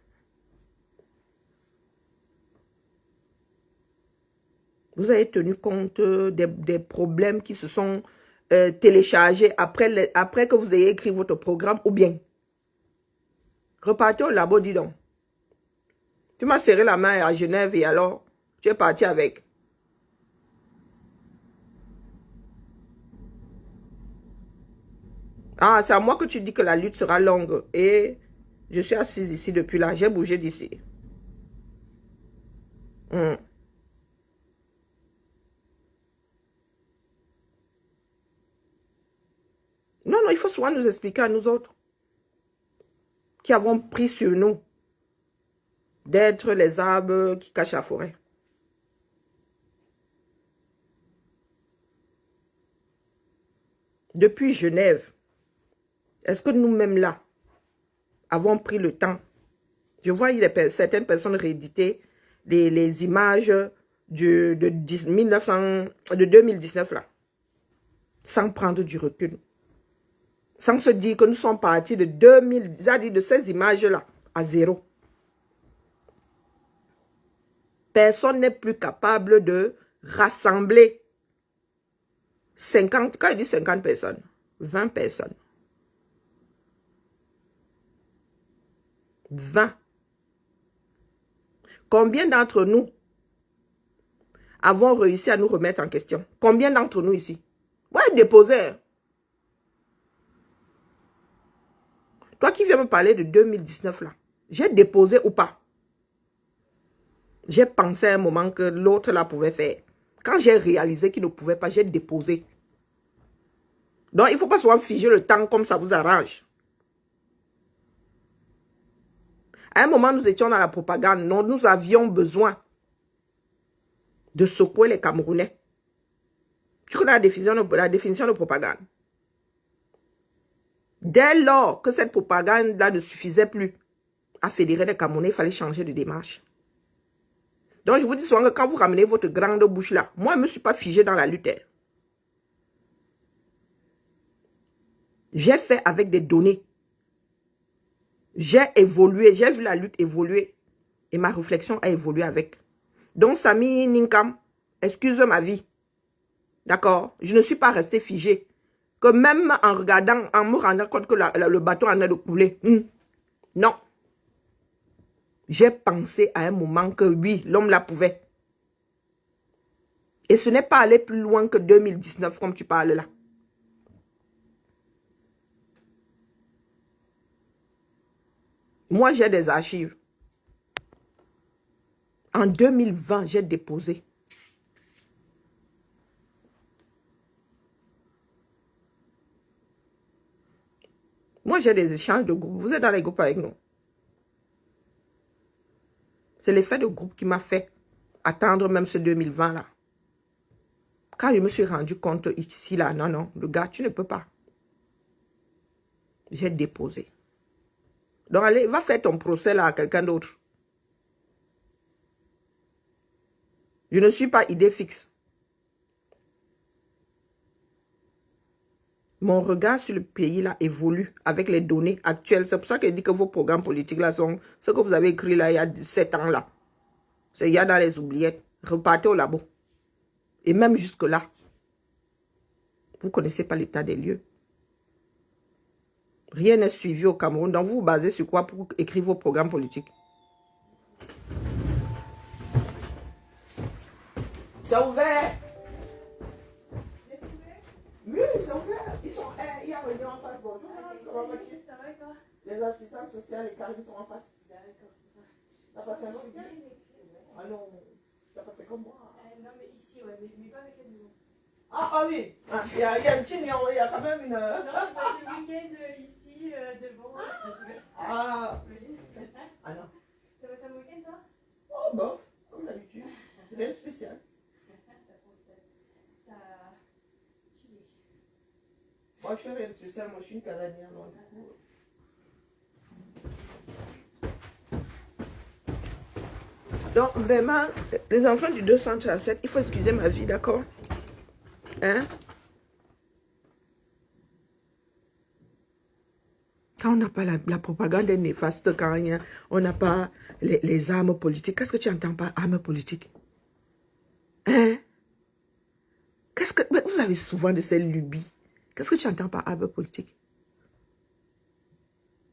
Vous avez tenu compte des problèmes qui se sont téléchargés après que vous ayez écrit votre programme ou bien. Repartez au labo, dis donc. Tu m'as serré la main à Genève et alors, tu es parti avec. Ah, c'est à moi que tu dis que la lutte sera longue. Et je suis assise ici depuis là. J'ai bougé d'ici. Non, il faut souvent nous expliquer à nous autres qui avons pris sur nous d'être les arbres qui cachent la forêt. Depuis Genève, est-ce que nous-mêmes là avons pris le temps? Je vois certaines personnes rééditer les images de 2019 là, sans prendre du recul. Sans se dire que nous sommes partis de 2000, c'est-à-dire de ces images-là, à zéro. Personne n'est plus capable de rassembler 50, quand il dit 50 personnes, 20 personnes. 20. Combien d'entre nous avons réussi à nous remettre en question? Combien d'entre nous ici? Ouais, déposer. Toi qui viens me parler de 2019 là, j'ai déposé ou pas? J'ai pensé à un moment que l'autre là pouvait faire. Quand j'ai réalisé qu'il ne pouvait pas, j'ai déposé. Donc il ne faut pas souvent figer le temps comme ça vous arrange. À un moment, nous étions dans la propagande. Non, nous avions besoin de secouer les Camerounais. Tu connais la définition de propagande? Dès lors que cette propagande-là ne suffisait plus à fédérer les Camerounais, il fallait changer de démarche. Donc, je vous dis souvent que quand vous ramenez votre grande bouche là, moi, je ne me suis pas figé dans la lutte. J'ai fait avec des données. J'ai évolué, j'ai vu la lutte évoluer. Et ma réflexion a évolué avec. Donc, Sami Ninkam, excuse ma vie. D'accord? Je ne suis pas resté figé. Que même en regardant, en me rendant compte que le bateau en a de couler. Non. J'ai pensé à un moment que oui, l'homme la pouvait. Et ce n'est pas aller plus loin que 2019 comme tu parles là. Moi, j'ai des archives. En 2020, j'ai déposé. Moi, j'ai des échanges de groupes. Vous êtes dans les groupes avec nous. C'est l'effet de groupe qui m'a fait attendre même ce 2020-là. Quand je me suis rendu compte ici, là, non, non, le gars, tu ne peux pas. J'ai déposé. Donc, allez, va faire ton procès là à quelqu'un d'autre. Je ne suis pas idée fixe. Mon regard sur le pays là évolue avec les données actuelles. C'est pour ça que je dis que vos programmes politiques là sont ce que vous avez écrit là il y a 7 ans là. C'est il y a dans les oubliettes. Repartez au labo. Et même jusque là, vous ne connaissez pas l'état des lieux. Rien n'est suivi au Cameroun. Donc vous vous basez sur quoi pour écrire vos programmes politiques? C'est ouvert. Oui, c'est ouvert. Ils sont, il y a réunion en face. Bonjour, Ça va et toi? les assistants sociaux et Karim sont en face. D'accord, c'est ça. T'as passé un bon week-end? Ah non, t'as pas fait comme moi. Non, mais ici, ouais, mais pas avec la maison. Ah oui, il y a un petit lion, il y a quand même une... Non, j'ai passé le week-end ici, devant. Ah non. T'as passé un bon week-end, toi? Oh bof, comme d'habitude. Rien de spécial. T'as chillé. Moi je fais rien de spécial, moi je suis une casanière. Donc vraiment, les enfants du 237, il faut excuser ma vie, d'accord? Hein? Quand on n'a pas la propagande est néfaste, quand on n'a pas les armes politiques, qu'est-ce que tu entends par armes politiques? Hein? Vous avez souvent de ces lubies. Qu'est-ce que tu entends par armes politiques?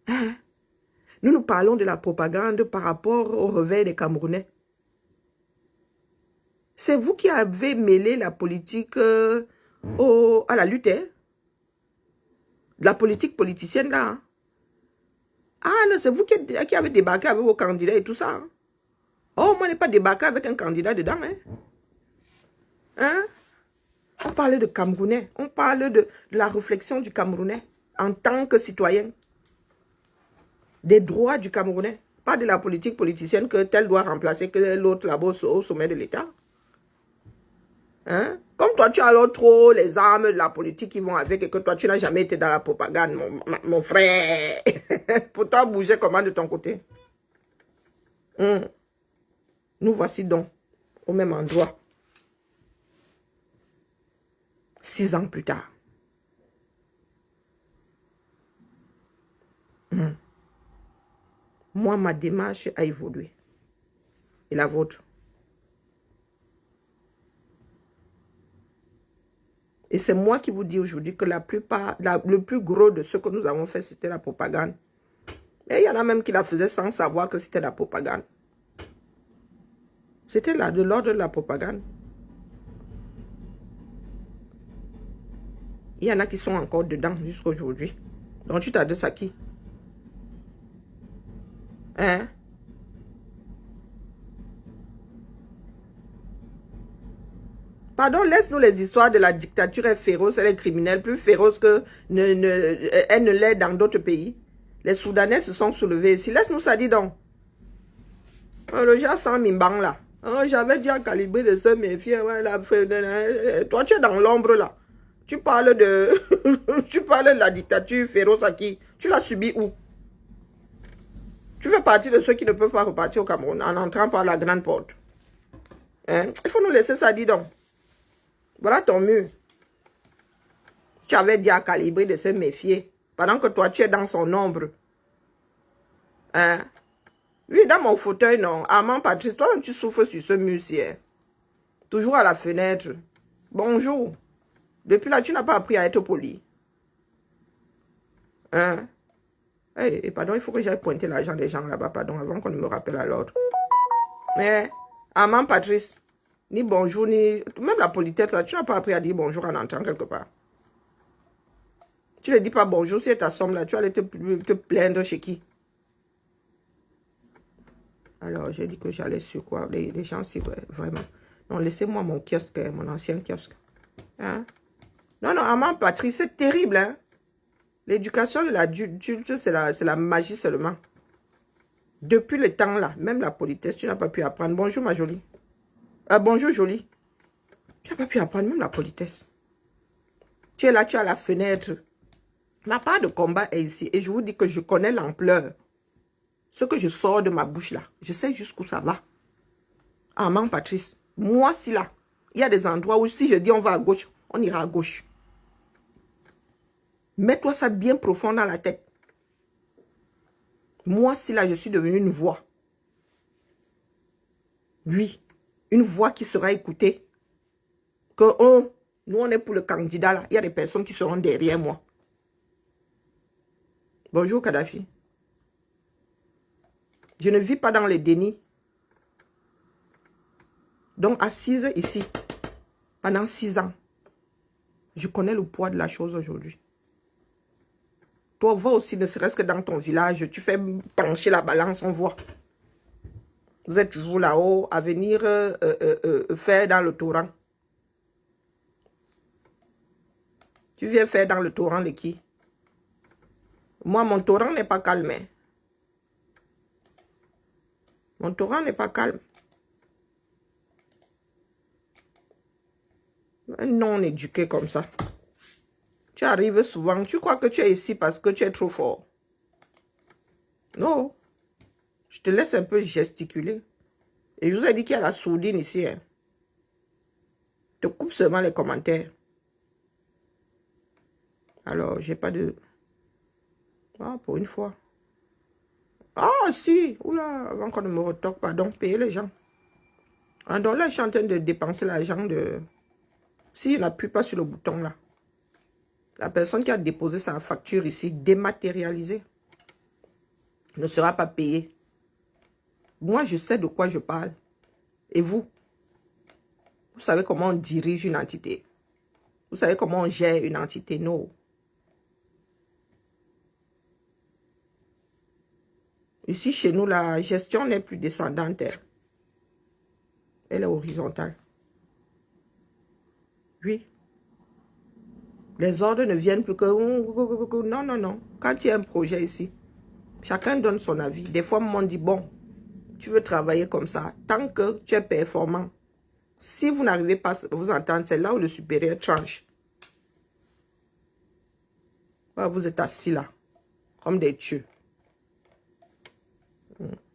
Hein? Nous parlons de la propagande par rapport au réveil des Camerounais. C'est vous qui avez mêlé la politique à la lutte. Hein? La politique politicienne là. Hein? Ah non, c'est vous qui avez débarqué avec vos candidats et tout ça. Hein? Oh, moi, je n'ai pas débarqué avec un candidat dedans. Hein? Hein? On parle de Camerounais. On parle de la réflexion du Camerounais en tant que citoyen. Des droits du Camerounais. Pas de la politique politicienne que tel doit remplacer que l'autre là-bas au sommet de l'État. Hein? Comme toi, tu as alors trop les armes de la politique qui vont avec et que toi, tu n'as jamais été dans la propagande, mon frère. Pour toi, bouger comment de ton côté? Nous voici donc au même endroit. 6 ans plus tard. Moi, ma démarche a évolué. Et la vôtre? Et c'est moi qui vous dis aujourd'hui que le plus gros de ce que nous avons fait, c'était la propagande. Et il y en a même qui la faisaient sans savoir que c'était la propagande. C'était là de l'ordre de la propagande. Il y en a qui sont encore dedans jusqu'à aujourd'hui. Donc tu t'adresses à qui? Hein? Pardon, laisse-nous les histoires de la dictature est féroce, elle est criminelle, plus féroce que elle ne l'est dans d'autres pays. Les Soudanais se sont soulevés ici. Laisse-nous ça, dis donc. Le gars sans mimbang là. J'avais dit à calibrer de se méfier. Toi, tu es dans l'ombre là. Tu parles de tu parles de la dictature féroce à qui? Tu l'as subi où? Tu fais partie de ceux qui ne peuvent pas repartir au Cameroun en entrant par la grande porte. Hein? Il faut nous laisser ça, dis donc. Voilà ton mur. Tu avais dit à calibrer de se méfier. Pendant que toi, tu es dans son ombre. Hein? Oui, dans mon fauteuil, non. Armand Patrice, toi, tu souffres sur ce mur-ci. Hein? Toujours à la fenêtre. Bonjour. Depuis là, tu n'as pas appris à être poli. Hein? Et pardon, il faut que j'aille pointer l'argent des gens là-bas, pardon, avant qu'on ne me rappelle à l'ordre. Mais, Armand Patrice, ni bonjour, ni... Même la politesse, là, tu n'as pas appris à dire bonjour en entrant quelque part. Tu ne dis pas bonjour, si ta somme là, tu vas aller te plaindre chez qui? Alors, j'ai dit que j'allais sur quoi? Les gens, si, ouais, vraiment. Non, laissez-moi mon kiosque, mon ancien kiosque. Hein? Non, non, Armand Patrice, c'est terrible, hein? L'éducation de l'adulte, c'est la magie seulement. Depuis le temps là, même la politesse, tu n'as pas pu apprendre. Bonjour ma jolie. Bonjour jolie. Tu n'as pas pu apprendre même la politesse. Tu es là, tu as la fenêtre. Ma part de combat est ici. Et je vous dis que je connais l'ampleur. Ce que je sors de ma bouche là, je sais jusqu'où ça va. Armand Patrice, moi si là, il y a des endroits où si je dis on va à gauche, on ira à gauche. Mets-toi ça bien profond dans la tête. Moi si là, je suis devenue une voix. Oui, une voix qui sera écoutée. Nous on est pour le candidat là, il y a des personnes qui seront derrière moi. Bonjour Kadhafi. Je ne vis pas dans les dénis. Donc, assise ici, pendant 6 ans, je connais le poids de la chose aujourd'hui. Toi, va aussi, ne serait-ce que dans ton village, tu fais pencher la balance, on voit. Vous êtes toujours là-haut à venir faire dans le torrent. Tu viens faire dans le torrent de qui? Moi, mon torrent n'est pas calme. Mon torrent n'est pas calme. Un non éduqué comme ça. Tu arrives souvent. Tu crois que tu es ici parce que tu es trop fort. Non. Je te laisse un peu gesticuler. Et je vous ai dit qu'il y a la sourdine ici. Hein. Je te coupe seulement les commentaires. Alors, j'ai pas de... Ah, pour une fois. Ah, si. Oula, avant qu'on ne me retoque, pardon, payer les gens. Ah, donc là, je suis en train de dépenser l'argent de... S'il n'appuie pas sur le bouton là. La personne qui a déposé sa facture ici, dématérialisée, ne sera pas payée. Moi, je sais de quoi je parle. Et vous? Vous savez comment on dirige une entité? Vous savez comment on gère une entité? Non. Ici, chez nous, la gestion n'est plus descendante. Elle est horizontale. Oui. Les ordres ne viennent plus que... Non, non, non. Quand il y a un projet ici, chacun donne son avis. Des fois, on dit, bon, tu veux travailler comme ça. Tant que tu es performant, si vous n'arrivez pas à vous entendre, c'est là où le supérieur tranche. Voilà, vous êtes assis là, comme des dieux.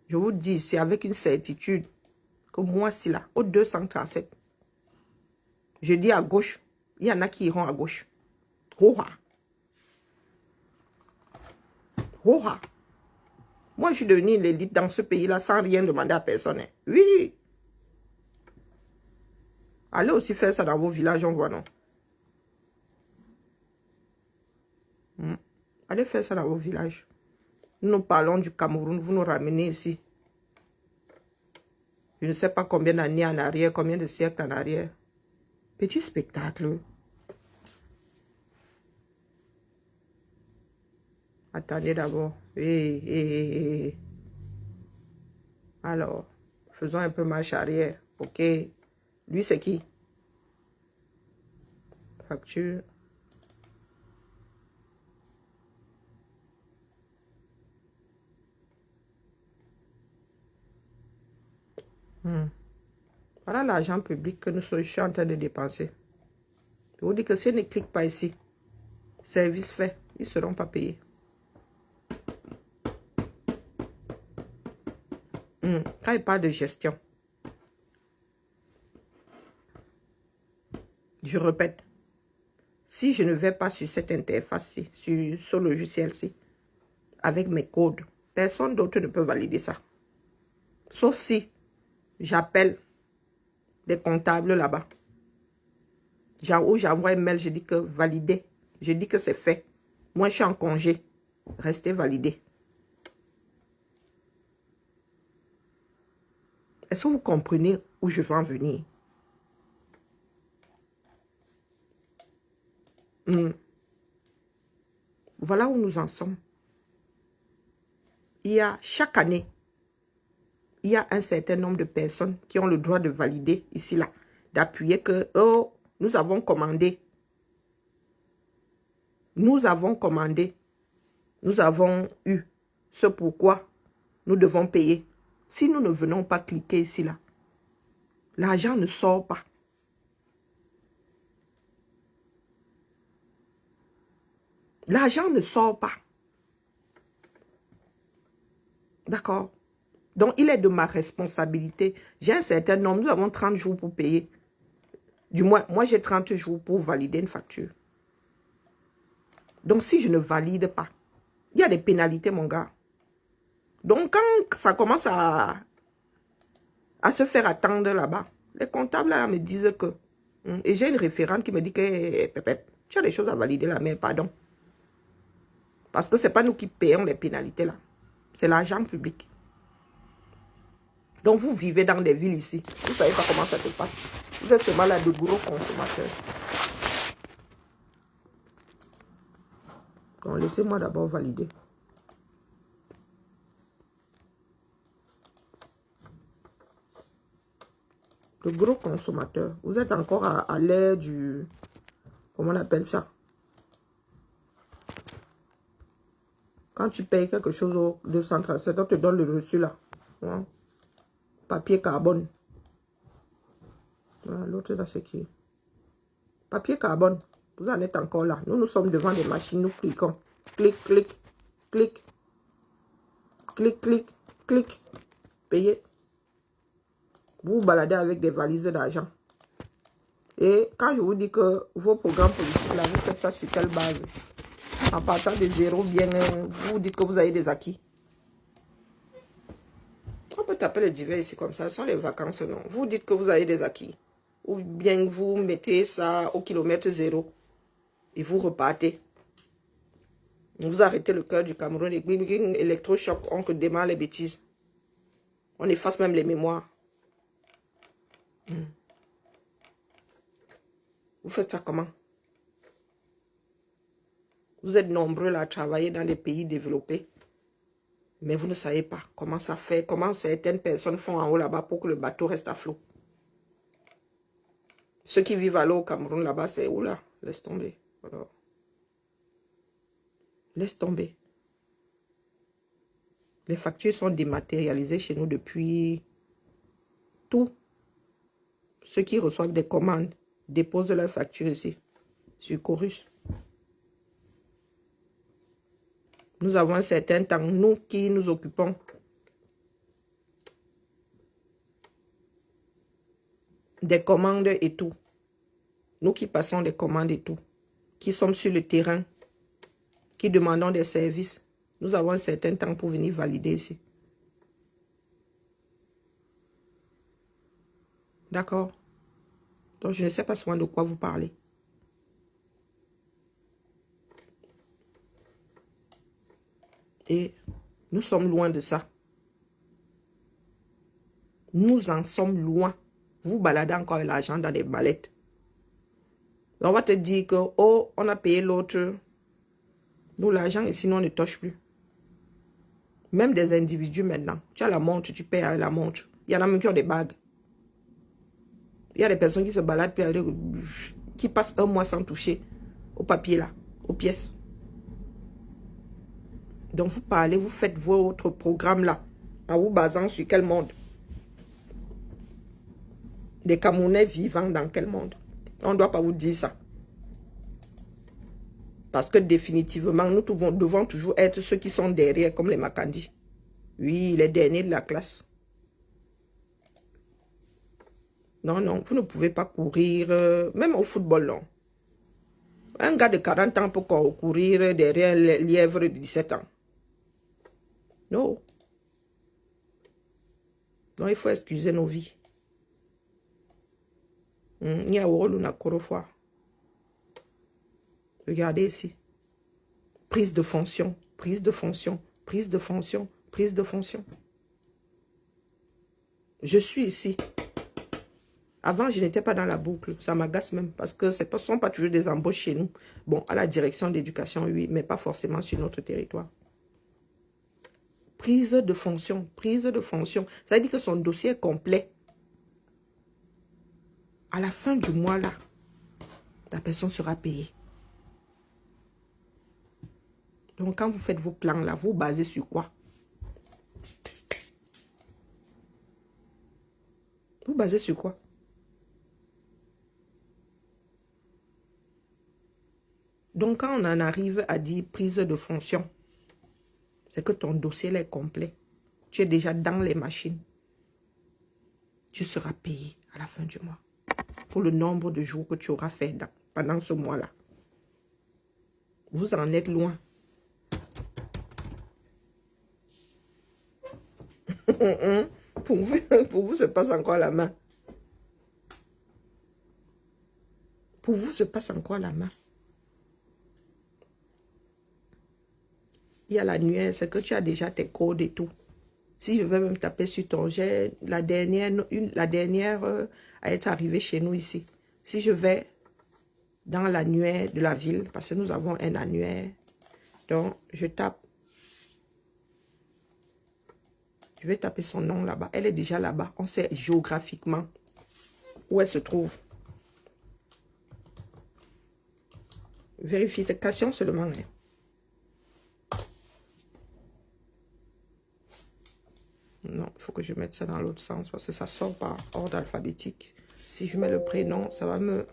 Je vous dis, c'est avec une certitude que moi, si là, au 237, je dis à gauche, il y en a qui iront à gauche. Oha. Oha. Moi, je suis devenue l'élite dans ce pays-là sans rien demander à personne. Hein. Oui. Allez aussi faire ça dans vos villages, on voit, non? Allez faire ça dans vos villages. Nous parlons du Cameroun, vous nous ramenez ici. Je ne sais pas combien d'années en arrière, combien de siècles en arrière. Petit spectacle. Attendez d'abord. Alors, faisons un peu marche arrière. Ok. Lui, c'est qui? Facture. Voilà l'argent public que je suis en train de dépenser. Je vous dis que si ils ne cliquent pas ici, service fait, ils ne seront pas payés. Quand il parle de gestion, je répète, si je ne vais pas sur cette interface-ci, sur ce logiciel-ci, avec mes codes, personne d'autre ne peut valider ça. Sauf si j'appelle des comptables là-bas. Où j'envoie un mail, je dis que validé. Je dis que c'est fait. Moi, je suis en congé. Restez validé. Est-ce que vous comprenez où je veux en venir? Voilà où nous en sommes. Il y a chaque année, il y a un certain nombre de personnes qui ont le droit de valider ici, là, d'appuyer que, oh, nous avons commandé. Nous avons commandé. Nous avons eu ce pourquoi nous devons payer. Si nous ne venons pas cliquer ici, là, l'argent ne sort pas. L'argent ne sort pas. D'accord? Donc, il est de ma responsabilité. J'ai un certain nombre. Nous avons 30 jours pour payer. Du moins, moi, j'ai 30 jours pour valider une facture. Donc, si je ne valide pas, il y a des pénalités, mon gars. Donc, quand ça commence à se faire attendre là-bas, les comptables là, me disent que... Et j'ai une référente qui me dit que... tu as des choses à valider là, mais pardon. Parce que ce n'est pas nous qui payons les pénalités là. C'est l'argent public. Donc, vous vivez dans des villes ici. Vous ne savez pas comment ça se passe. Vous êtes seulement là de gros consommateurs. Donc, laissez-moi d'abord valider. De gros consommateurs. Vous êtes encore à l'ère du... Comment on appelle ça? Quand tu payes quelque chose au 237, on te donne le reçu là. Hein? Papier carbone. L'autre là, c'est qui? Papier carbone. Vous en êtes encore là. Nous sommes devant des machines, nous cliquons. Clic, clic, clic. Clic, clic, clic. Payez. Vous vous baladez avec des valises d'argent. Et quand je vous dis que vos programmes politiques, là, vous faites ça sur quelle base? En partant de zéro, bien, vous dites que vous avez des acquis. On peut taper les divers ici comme ça. Ce sont les vacances, non. Vous dites que vous avez des acquis. Ou bien vous mettez ça au kilomètre zéro. Et vous repartez. Vous arrêtez le cœur du Cameroun. Électrochoc, on redémarre les bêtises. On efface même les mémoires. Vous faites ça comment? Vous êtes nombreux là à travailler dans des pays développés. Mais vous ne savez pas comment ça fait, comment certaines personnes font en haut là-bas pour que le bateau reste à flot. Ceux qui vivent à l'eau au Cameroun là-bas, c'est où là? Laisse tomber. Alors, laisse tomber. Les factures sont dématérialisées chez nous depuis tout. Ceux qui reçoivent des commandes déposent leurs factures ici, sur Chorus. Nous avons un certain temps, nous qui nous occupons des commandes et tout. Nous qui passons des commandes et tout. Qui sommes sur le terrain. Qui demandons des services. Nous avons un certain temps pour venir valider ici. D'accord? Donc je ne sais pas souvent de quoi vous parlez. Et nous sommes loin de ça. Nous en sommes loin. Vous baladez encore l'argent dans des ballettes. On va te dire que, oh, on a payé l'autre. Nous, l'argent ici, on ne touche plus. Même des individus maintenant. Tu as la montre, tu payes avec la montre. Il y en a même qui ont des bagues. Il y a des personnes qui se baladent, qui passent un mois sans toucher au papier là, aux pièces. Donc vous parlez, vous faites votre programme là, en vous basant sur quel monde? Des Camerounais vivant dans quel monde? On ne doit pas vous dire ça. Parce que définitivement, nous devons toujours être ceux qui sont derrière, comme les Makandi. Oui, les derniers de la classe. Non, non, vous ne pouvez pas courir, même au football, non. Un gars de 40 ans peut courir derrière les lièvres de 17 ans. Non. Non, il faut excuser nos vies. Il y a un Korofwa. Regardez ici. Prise de fonction, prise de fonction, prise de fonction, prise de fonction. Je suis ici. Avant, je n'étais pas dans la boucle. Ça m'agace même parce que ce ne sont pas toujours des embauches chez nous. Bon, à la direction d'éducation, oui, mais pas forcément sur notre territoire. Prise de fonction, prise de fonction. Ça veut dire que son dossier est complet. À la fin du mois, là, la personne sera payée. Donc, quand vous faites vos plans, là, vous basez sur quoi? Vous basez sur quoi? Donc, quand on en arrive à dire prise de fonction, c'est que ton dossier là, est complet. Tu es déjà dans les machines. Tu seras payé à la fin du mois pour le nombre de jours que tu auras fait pendant ce mois-là. Vous en êtes loin. Pour vous, se passe encore la main. Pour vous, se passe encore la main. Il y a l'annuaire, c'est que tu as déjà tes codes et tout. Si je vais même taper sur ton jet, la dernière à être arrivée chez nous ici. Si je vais dans l'annuaire de la ville, parce que nous avons un annuaire, donc je tape. Je vais taper son nom là-bas. Elle est déjà là-bas. On sait géographiquement où elle se trouve. Vérification seulement. Hein. Non, il faut que je mette ça dans l'autre sens parce que ça sort par ordre alphabétique. Si je mets le prénom, ça va me...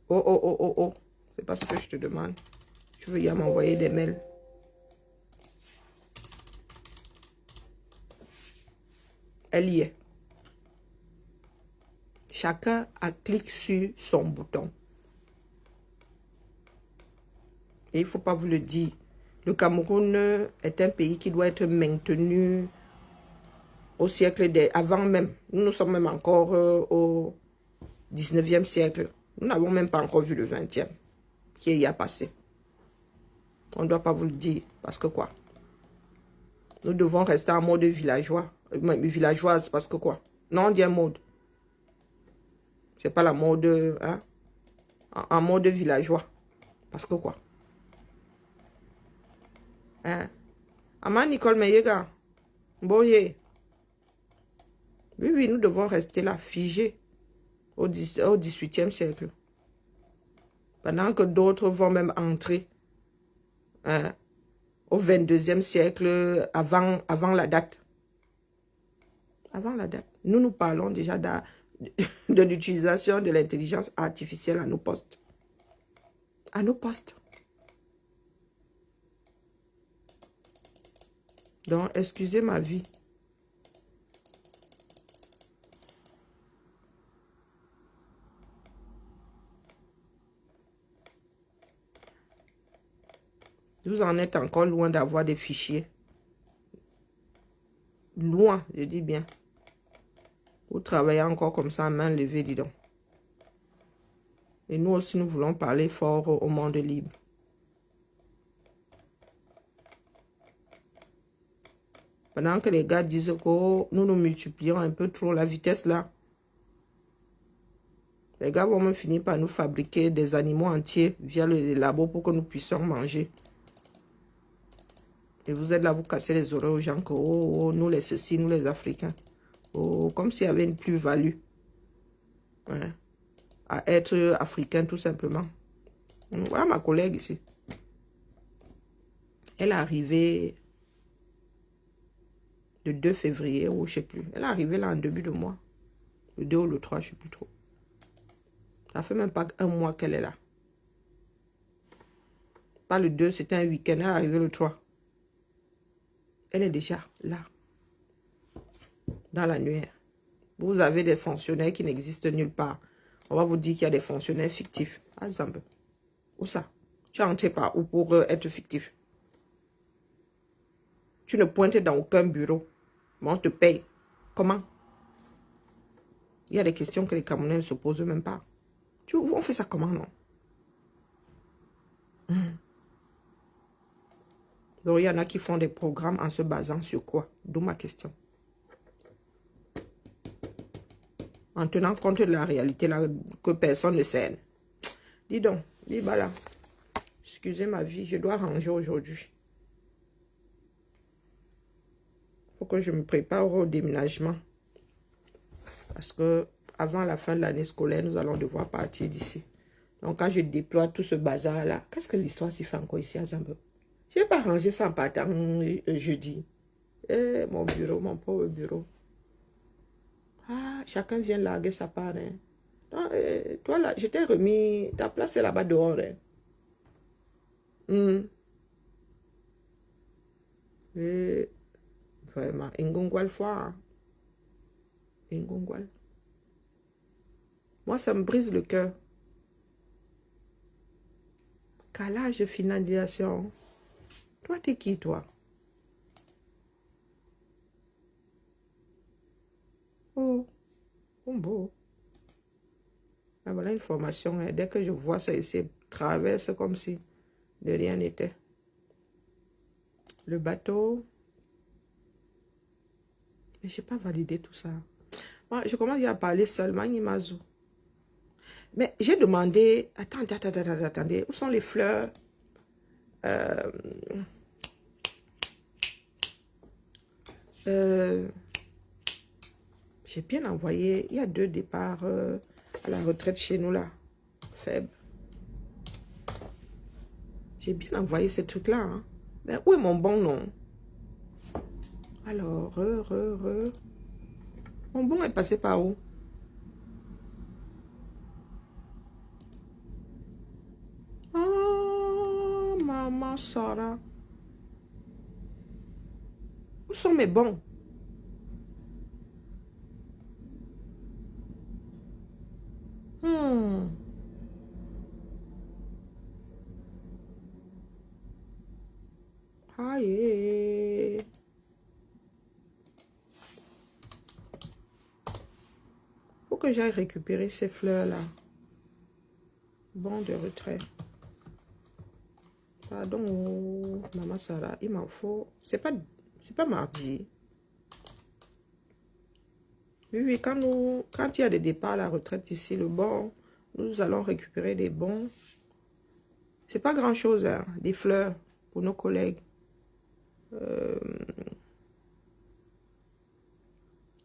Oh, oh, oh, oh, oh. C'est pas ce que je te demande. Tu veux y m'envoyer des mails. Elle y est. Chacun clique sur son bouton. Et il ne faut pas vous le dire. Le Cameroun est un pays qui doit être maintenu au siècle avant même. Nous sommes même encore au 19e siècle. Nous n'avons même pas encore vu le 20e qui y a passé. On ne doit pas vous le dire. Parce que quoi? Nous devons rester en mode villageois. Villageoise parce que quoi? Non, on dit un mode. C'est pas la mode... Hein? En mode villageois. Parce que quoi? Hein? Ama Nicole Meyega. Boye. Oui, oui, nous devons rester là, figés au 18e siècle. Pendant que d'autres vont même entrer hein, au 22e siècle avant la date. Avant la date. Nous parlons déjà de l'utilisation de l'intelligence artificielle à nos postes. À nos postes. Donc, excusez ma vie. Vous en êtes encore loin d'avoir des fichiers. Loin, je dis bien. Vous travaillez encore comme ça à main levée, dis donc. Et nous aussi, nous voulons parler fort au monde libre. Pendant que les gars disent que oh, nous multiplions un peu trop la vitesse là. Les gars vont même finir par nous fabriquer des animaux entiers via le labo pour que nous puissions manger. Et vous êtes là, vous cassez les oreilles aux gens que oh, nous les ceci, nous les Africains. Oh, comme s'il y avait une plus-value. Ouais. À être africain tout simplement. Voilà ma collègue ici. Elle est arrivée le 2 février ou je ne sais plus. Elle est arrivée là en début de mois. Le 2 ou le 3, je ne sais plus trop. Ça fait même pas un mois qu'elle est là. Pas le 2, c'était un week-end. Elle est arrivée le 3. Elle est déjà là. Dans l'annuaire. Vous avez des fonctionnaires qui n'existent nulle part. On va vous dire qu'il y a des fonctionnaires fictifs. Par exemple. Où ça? Tu es entré par où pour être fictif? Tu ne pointes dans aucun bureau. Mais on te paye. Comment? Il y a des questions que les Camerounais ne se posent même pas. On fait ça comment, non? Donc, il y en a qui font des programmes en se basant sur quoi? D'où ma question. En tenant compte de la réalité là, que personne ne sait. Dis donc, dis voilà. Excusez ma vie, je dois ranger aujourd'hui. Il faut que je me prépare au déménagement. Parce que avant la fin de l'année scolaire, nous allons devoir partir d'ici. Donc, quand je déploie tout ce bazar-là, qu'est-ce que l'histoire s'y fait encore ici à Zambé? Je n'ai pas rangé ça en partant jeudi. Eh, mon bureau, mon pauvre bureau. Ah, chacun vient larguer sa part. Hein. Donc, toi, là, je t'ai remis. Ta place est là-bas dehors. Hein. Et, vraiment, Ngongwal fois. Ngongwal. Moi, ça me brise le cœur. Calage de finalisation. Toi, t'es qui, toi? Oh, beau. Ah, voilà une formation. Hein. Dès que je vois ça ici, traverse comme si de rien n'était. Le bateau. Mais je n'ai pas validé tout ça. Moi, je commence à parler seulement, Nimazu. Mais j'ai demandé... Attendez. Où sont les fleurs? J'ai bien envoyé. Il y a 2 départs à la retraite chez nous, là. Faible. J'ai bien envoyé ces trucs-là. Hein. Mais où est mon bon nom? Alors, Mon bon est passé par où? Ah, maman Sarah. Où sont mes bons? Aïe. Faut que j'aille récupérer ces fleurs-là. Bon de retrait. Pardon, maman Sarah, il m'en faut. C'est pas mardi. Oui, quand il y a des départs à la retraite ici, le bon, nous allons récupérer des bons. C'est pas grand-chose, hein, des fleurs pour nos collègues.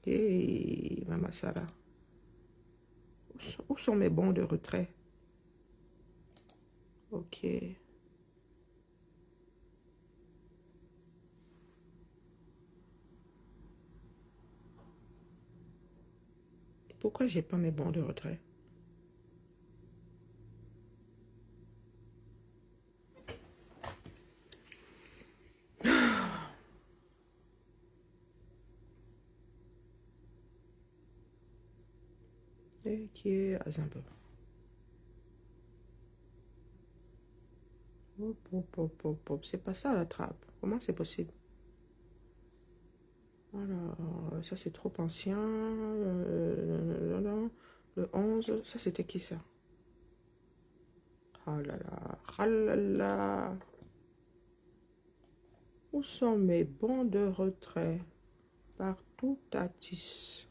Et maman Sarah. Où sont mes bons de retrait? Ok. Pourquoi j'ai pas mes bons de retrait? Et qui est à Zambé? C'est pas ça la trappe. Comment c'est possible? Alors, ça c'est trop ancien. Le 11, ça c'était qui ça? Oh là là, oh là là. Où sont mes bons de retrait? Partout Tatis.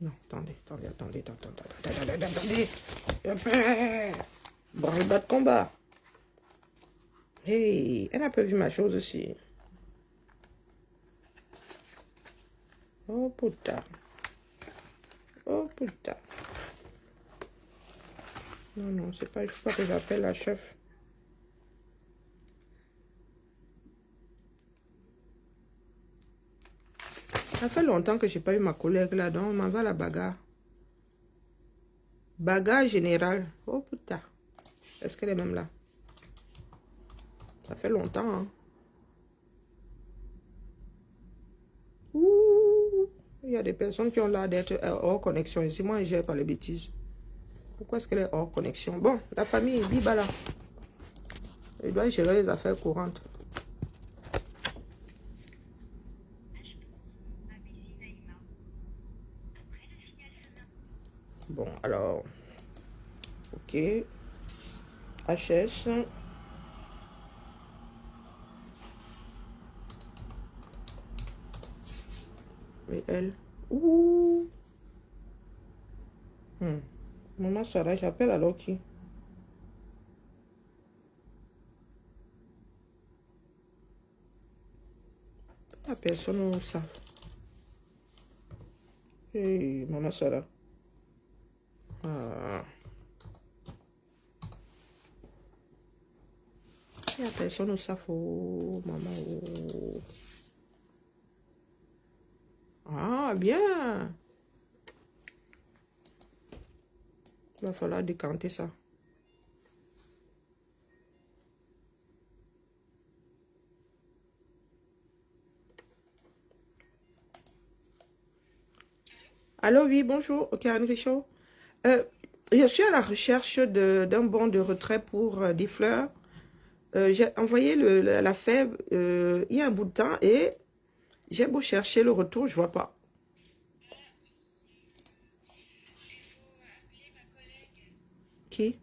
Non, attendez. Branle-bas de combat. Hey, elle a pas vu ma chose aussi. Oh putain. Oh putain. Non, c'est pas, il faut pas que j'appelle la chef. Ça fait longtemps que j'ai pas eu ma collègue là, donc on m'en va à la bagarre. Bagarre générale. Oh putain. Est-ce qu'elle est même là? Ça fait longtemps, hein. Ouh. Il y a des personnes qui ont l'air d'être hors connexion ici. Moi, je gère pas les bêtises. Pourquoi est-ce qu'elle est hors connexion? Bon, la famille, Bibala. Elle doit gérer les affaires courantes. Bon, alors, ok. HS. Et elle. Ouh. Maman Sarah, j'appelle alors qui? La personne ou ça. Hey, Maman Sarah. Ah. Il y a personne où ça faut, maman. Oh. Ah, bien. Il va falloir décanter ça. Allô, oui, bonjour, Karen Richaud. Je suis à la recherche d'un bon de retrait pour des fleurs. J'ai envoyé la fève il y a un bout de temps et j'ai beau chercher le retour, je vois pas. Qui?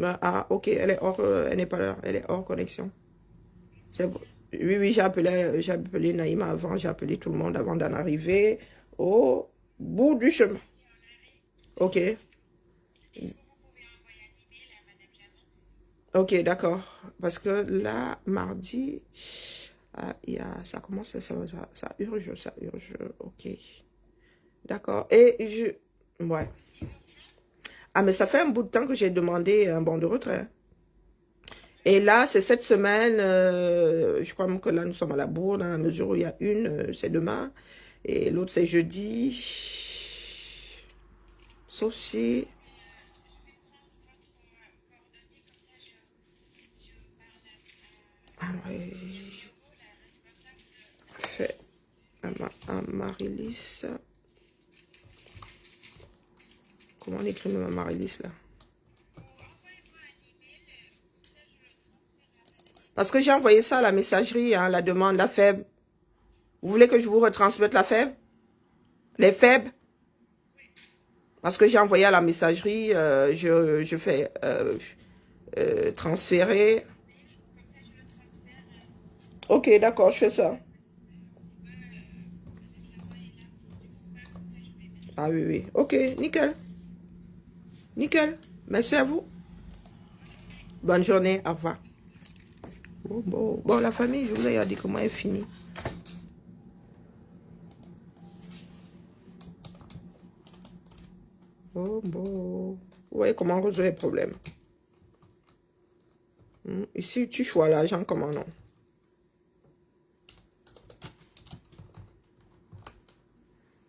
Ah, ok, elle est hors, elle n'est pas là, elle est hors connexion. Oui, oui, j'ai appelé Naïma avant, j'ai appelé tout le monde avant d'en arriver au bout du chemin. Ok. Ok, d'accord. Parce que là, mardi, ça commence, ça urge, ça urge. Ok. D'accord. Et ouais. Ah, mais ça fait un bout de temps que j'ai demandé un bon de retrait. Et là, c'est cette semaine, je crois même que là, nous sommes à la bourre, dans la mesure où il y a une, c'est demain, et l'autre, c'est jeudi. Sauf si... Ah ouais. Fait à Marie-Lys. Comment on écrit même à Marie-Lys, là? Parce que j'ai envoyé ça à la messagerie, hein, la demande, la fève. Vous voulez que je vous retransmette la fève? Les fèves? Parce que j'ai envoyé à la messagerie, je fais transférer. Ok, d'accord, je fais ça. Ah oui, oui. Ok, nickel. Nickel. Merci à vous. Bonne journée, au revoir. Bon, la famille, je vous ai dit comment elle finit. Bon. Vous voyez comment on résout les problèmes. Ici, tu choisis l'argent, comment non?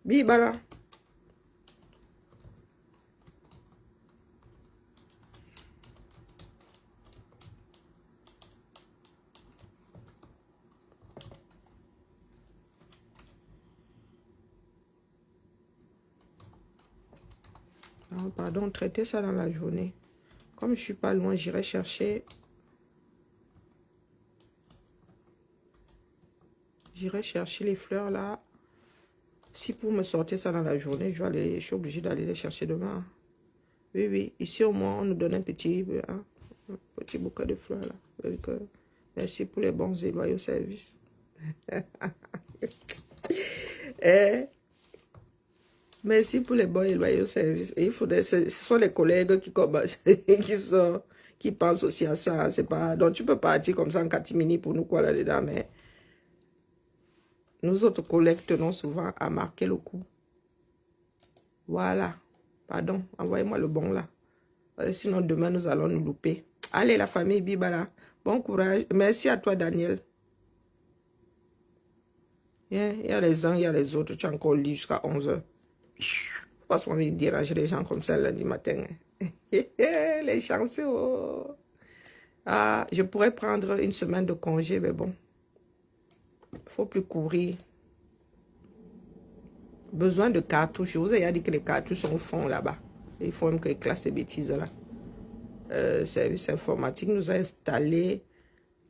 Bibala. Non, pardon, traiter ça dans la journée. Comme je suis pas loin, j'irai chercher. J'irai chercher les fleurs là. Si vous me sortez ça dans la journée, je suis obligée d'aller les chercher demain. Oui, oui. Ici au moins, on nous donne un petit bouquet de fleurs là. Donc, merci pour les bons et loyaux services. Merci pour les bons et loyaux services. Et ce sont les collègues qui commencent, qui pensent aussi à ça. C'est pas, donc tu peux partir comme ça en catimini pour nous quoi là-dedans, mais nous autres collègues tenons souvent à marquer le coup. Voilà. Pardon, envoyez-moi le bon là. Sinon demain nous allons nous louper. Allez la famille Bibala, bon courage. Merci à toi Daniel. Il y a les uns, il y a les autres. Tu as encore lu jusqu'à 11h. Pas envie de déranger les gens comme ça lundi matin. Les chanceux. Oh. Ah, je pourrais prendre une semaine de congé, mais bon. Il ne faut plus courir. Besoin de cartouches. Je vous ai dit que les cartouches sont au fond là-bas. Il faut même qu'ils classent ces bêtises là. Service informatique nous a installé.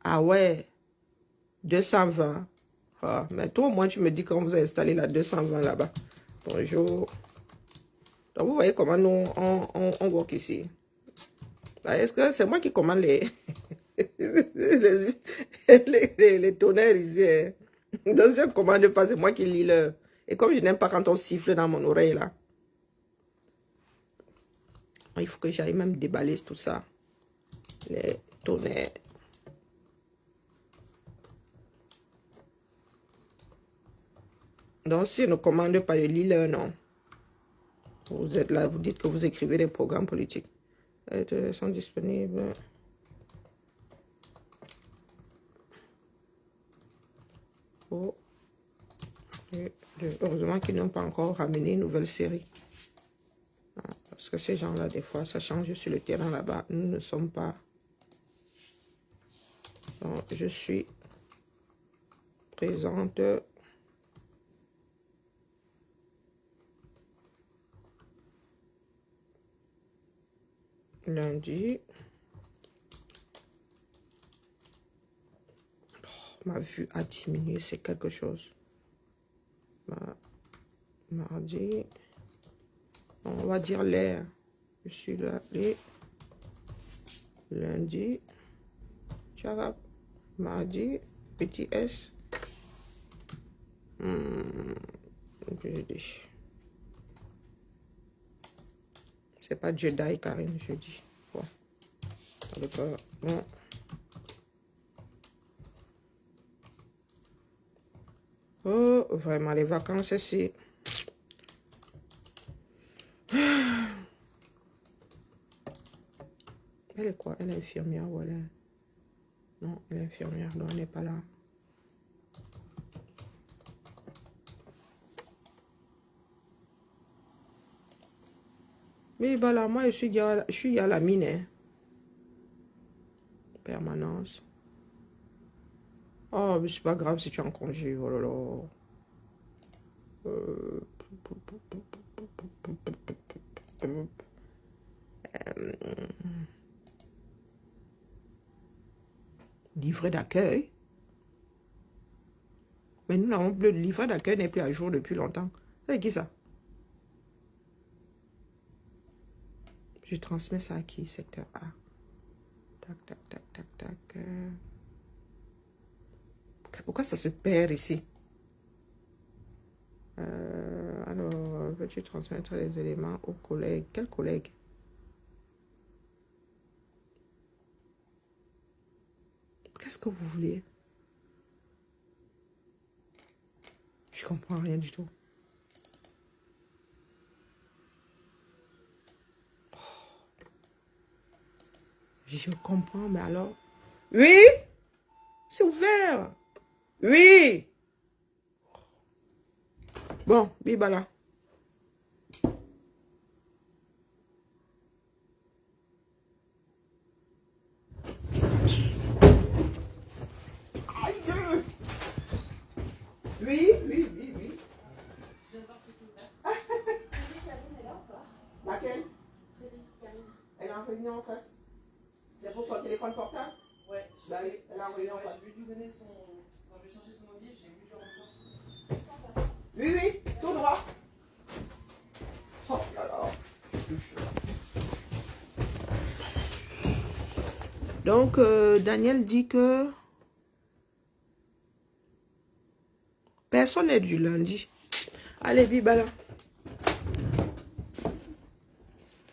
Ah ouais. 220. Ah, mais toi au moins tu me dis qu'on vous a installé la 220 là-bas. Bonjour. Donc, vous voyez comment nous, on work ici. Est-ce que c'est moi qui commande les, les tonnerres ici? Hein? Donc, si on ne commande pas, c'est moi qui lis l'heure. Et comme je n'aime pas quand on siffle dans mon oreille, là. Il faut que j'aille même déballer tout ça. Les tonnerres. Donc, si on ne commande pas, je lis l'heure, non. Vous êtes là, vous dites que vous écrivez des programmes politiques. Ils sont disponibles. Oh. Heureusement qu'ils n'ont pas encore ramené une nouvelle série. Parce que ces gens-là, des fois, ça change sur le terrain là-bas. Nous ne sommes pas... Donc, je suis présente... lundi. Oh, ma vue a diminué, c'est quelque chose. Mardi. On va dire l'air. Je suis là. Les lundi. Charab. Mardi. Petit S. Jeudi. C'est pas Jedi, Karine, jeudi. Bon. Bon. Oh, vraiment, les vacances ici. Elle est quoi? Elle est infirmière ou elle est... Non, elle est infirmière, donc elle n'est pas là. Mais bah là, moi, je suis à la mine. Hein. Permanence. Oh, mais c'est pas grave si tu es en congé. Oh là là. Livret d'accueil. Mais nous n'avons plus, le livret d'accueil n'est plus à jour depuis longtemps. C'est qui ça? Je transmets ça à qui? Secteur A. Tac, tac, tac, tac, tac. Pourquoi ça se perd ici? Alors, veux-tu transmettre les éléments aux collègues? Quel collègue? Qu'est-ce que vous voulez? Je comprends rien du tout. Je comprends, mais alors... Oui? C'est ouvert. Oui. Bon, bibala. Aïe. Oui. Je viens de voir que c'était ouvert. Frédéric Karine est là ou pas? Laquelle? Frédéric Karine. Elle est en réunion en face. C'est pour son téléphone portable? Ouais. Bah oui, elle est en réunion en face. Je vais lui donner son... Quand je vais changer son mobile, j'ai voulu lui rendre ça. Oui, tout droit. Oh là là. Donc, Daniel dit que personne n'est du lundi. Allez, bibala.